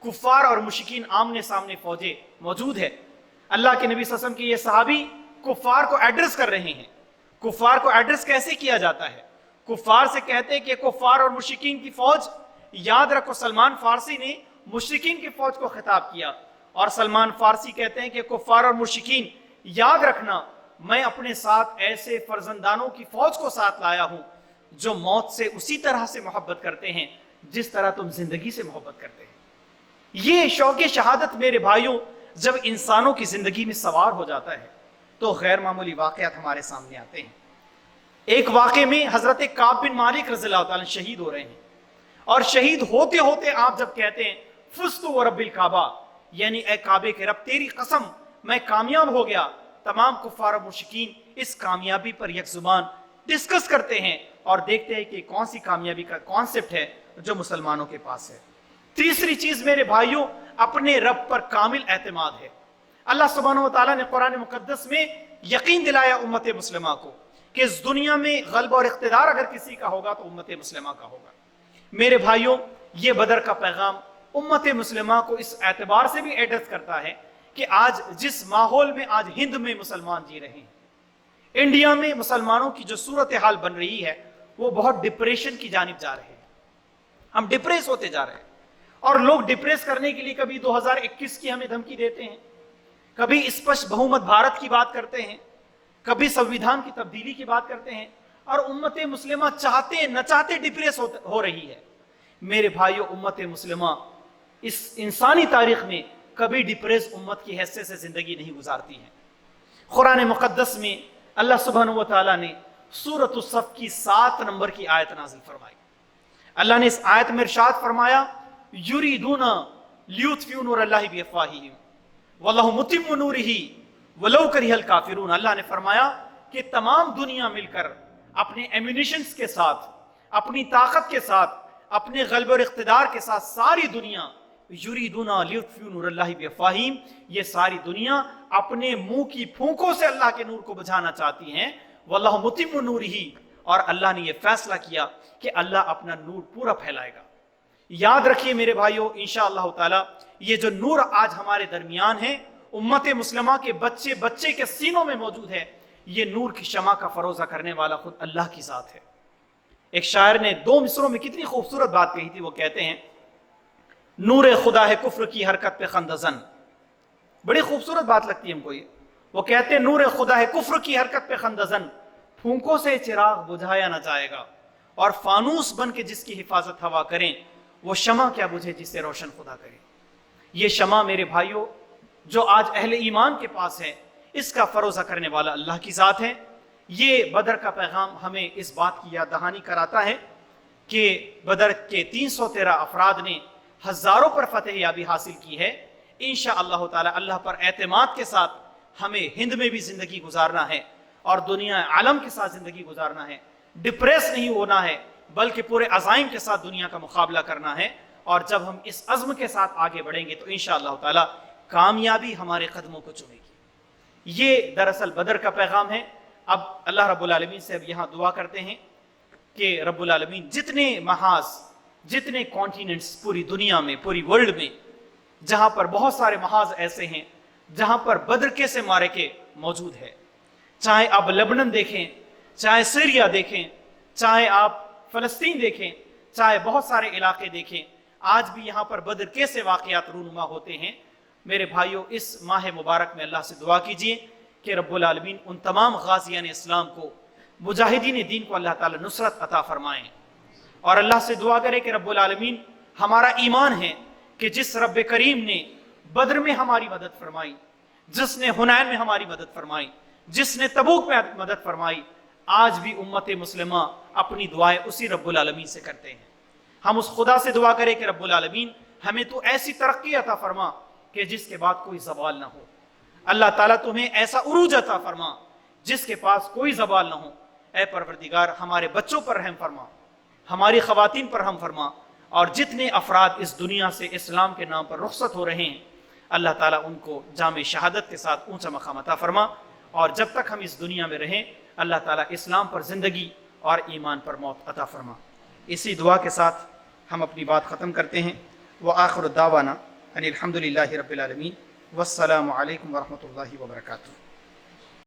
کفار اور مشرکین آمنے سامنے فوجیں موجود ہے۔ اللہ کے نبی صلی اللہ علیہ وسلم کے یہ صحابی کفار کو ایڈریس کر رہے ہیں۔ کفار کو ایڈریس کیسے کیا جاتا ہے؟ کفار سے کہتے ہیں کہ کفار اور مشرکین کی فوج، یاد رکھو سلمان فارسی نے مشرکین کی فوج کو خطاب کیا اور سلمان فارسی کہتے ہیں کہ کفار اور مشرکین یاد رکھنا میں اپنے ساتھ ایسے فرزندانوں کی فوج کو ساتھ لایا ہوں جو موت سے اسی طرح سے محبت کرتے ہیں جس طرح تم زندگی سے محبت کرتے ہیں۔ یہ شوق شہادت میرے بھائیوں جب انسانوں کی زندگی میں سوار ہو جاتا ہے تو غیر معمولی واقعات ہمارے سامنے آتے ہیں۔ ایک واقعے میں حضرت کعب بن مالک رضی اللہ تعالیٰ شہید ہو رہے ہیں اور شہید ہوتے ہوتے آپ جب کہتے ہیں فزت ورب الکعبہ، یعنی اے کعبے کے رب تیری قسم میں کامیاب ہو گیا، تمام کفار و مشرکین اس کامیابی پر یک زبان ڈسکس کرتے ہیں اور دیکھتے ہیں کہ کون سی کامیابی کا کانسیپٹ ہے جو مسلمانوں کے پاس ہے۔ تیسری چیز میرے بھائیوں اپنے رب پر کامل اعتماد ہے۔ اللہ سبحانہ و تعالیٰ نے قرآن مقدس میں یقین دلایا امت مسلمہ کو کہ اس دنیا میں غلبہ اور اقتدار اگر کسی کا ہوگا تو امت مسلمہ کا ہوگا۔ میرے بھائیوں یہ بدر کا پیغام امت مسلمہ کو اس اعتبار سے بھی ایڈریس کرتا ہے کہ آج جس ماحول میں آج ہند میں مسلمان جی رہے ہیں، انڈیا میں مسلمانوں کی جو صورتحال بن رہی ہے وہ بہت ڈپریشن کی جانب جا رہے ہیں۔ ہم ڈپریس ہوتے جا رہے ہیں اور لوگ ڈپریس کرنے کے لیے کبھی 2021 کی ہمیں دھمکی دیتے ہیں، کبھی اسپشٹ بہومت بھارت کی بات کرتے ہیں، کبھی سنویدھان کی تبدیلی کی بات کرتے ہیں اور امت مسلمہ چاہتے نہ چاہتے ڈپریس ہو رہی ہے۔ میرے بھائیو امت مسلمہ اس انسانی تاریخ میں کبھی ڈپریس امت کی حیثیت سے زندگی نہیں گزارتی ہے۔ قرآن مقدس میں اللہ سبحانہ و تعالیٰ نے سورۃ الصف کی 7 نمبر کی آیت نازل فرمائی۔ اللہ نے اس آیت میں ارشاد فرمایا یریدون لیطفئوا نور اللہ بافواہہم واللہ متم نورہ ولو کرہ الکافرون۔ اللہ نے فرمایا کہ تمام دنیا مل کر اپنے ایمونیشنز کے ساتھ، اپنی طاقت کے ساتھ، اپنے غلبہ اور اقتدار کے ساتھ ساری دنیا یریدون لیطفئوا نور اللہ بافواہہم، یہ ساری دنیا اپنے منہ کی پھونکوں سے اللہ کے نور کو بجھانا چاہتی ہیں۔ واللہ متم نورہ، اور اللہ نے یہ فیصلہ کیا کہ اللہ اپنا نور پورا پھیلائے گا۔ یاد رکھیے میرے بھائیو انشاءاللہ تعالی یہ جو نور آج ہمارے درمیان ہے، امت مسلمہ کے بچے بچے کے سینوں میں موجود ہے، یہ نور کی شمع کا فروزہ کرنے والا خود اللہ کی ذات ہے۔ ایک شاعر نے 2 مصروں میں کتنی خوبصورت بات کہی تھی، وہ کہتے ہیں نور خدا ہے کفر کی حرکت پہ خندزن۔ بڑی خوبصورت بات لگتی ہے ہم کو یہ۔ وہ کہتے ہیں نور خدا ہے کفر کی حرکت پہ خندزن، پھونکوں سے چراغ بجھایا نہ جائے گا، اور فانوس بن کے جس کی حفاظت ہوا کریں وہ شمع کیا بجھے جسے روشن خدا کرے۔ یہ شمع میرے بھائیوں جو آج اہل ایمان کے پاس ہے، اس کا فروزہ کرنے والا اللہ کی ذات ہے۔ یہ بدر کا پیغام ہمیں اس بات کی یاد دہانی کراتا ہے کہ بدر کے 313 افراد نے ہزاروں پر فتح یابی حاصل کی ہے۔ انشاءاللہ تعالی اللہ پر اعتماد کے ساتھ ہمیں ہند میں بھی زندگی گزارنا ہے اور دنیا عالم کے ساتھ زندگی گزارنا ہے، ڈپریس نہیں ہونا ہے، بلکہ پورے عزائم کے ساتھ دنیا کا مقابلہ کرنا ہے۔ اور جب ہم اس عزم کے ساتھ آگے بڑھیں گے تو انشاءاللہ تعالی کامیابی ہمارے قدموں کو چومے گی۔ یہ دراصل بدر کا پیغام ہے۔ اب اللہ رب العالمین سے اب یہاں دعا کرتے ہیں کہ رب العالمین جتنے محاذ، جتنے کانٹیننٹس پوری دنیا میں، پوری ورلڈ میں، جہاں پر بہت سارے محاذ ایسے ہیں جہاں پر بدر کے سے مارکے موجود ہے، چاہے آپ لبنان دیکھیں، چاہے سیریا دیکھیں، چاہے آپ فلسطین دیکھیں، چاہے بہت سارے علاقے دیکھیں، آج بھی یہاں پر بدر کے سے واقعات رونما ہوتے ہیں۔ میرے بھائیوں، اس ماہ مبارک میں اللہ سے دعا کیجئے کہ رب العالمین ان تمام غازیان اسلام کو، مجاہدین دین کو اللہ تعالی نصرت عطا فرمائیں، اور اللہ سے دعا کرے کہ رب العالمین ہمارا ایمان ہے کہ جس رب کریم نے بدر میں ہماری مدد فرمائی، جس نے حنین میں ہماری مدد فرمائی، جس نے تبوک میں مدد فرمائی، آج بھی امت مسلمہ اپنی دعائیں اسی رب العالمین سے کرتے ہیں۔ ہم اس خدا سے دعا کریں کہ رب العالمین ہمیں تو ایسی ترقی عطا فرما کہ جس کے بعد کوئی زوال نہ ہو۔ اللہ تعالیٰ تمہیں ایسا عروج عطا فرما جس کے پاس کوئی زوال نہ ہو۔ اے پروردگار، ہمارے بچوں پر رحم فرما، ہماری خواتین پر رحم فرما، اور جتنے افراد اس دنیا سے اسلام کے نام پر رخصت ہو رہے ہیں، اللہ تعالیٰ ان کو جامع شہادت کے ساتھ اونچا مقام عطا فرما، اور جب تک ہم اس دنیا میں رہیں اللہ تعالیٰ اسلام پر زندگی اور ایمان پر موت عطا فرما۔ اسی دعا کے ساتھ ہم اپنی بات ختم کرتے ہیں۔ وآخر دعوانا ان الحمد للہ رب العالمین، والسلام علیکم ورحمۃ اللہ وبرکاتہ۔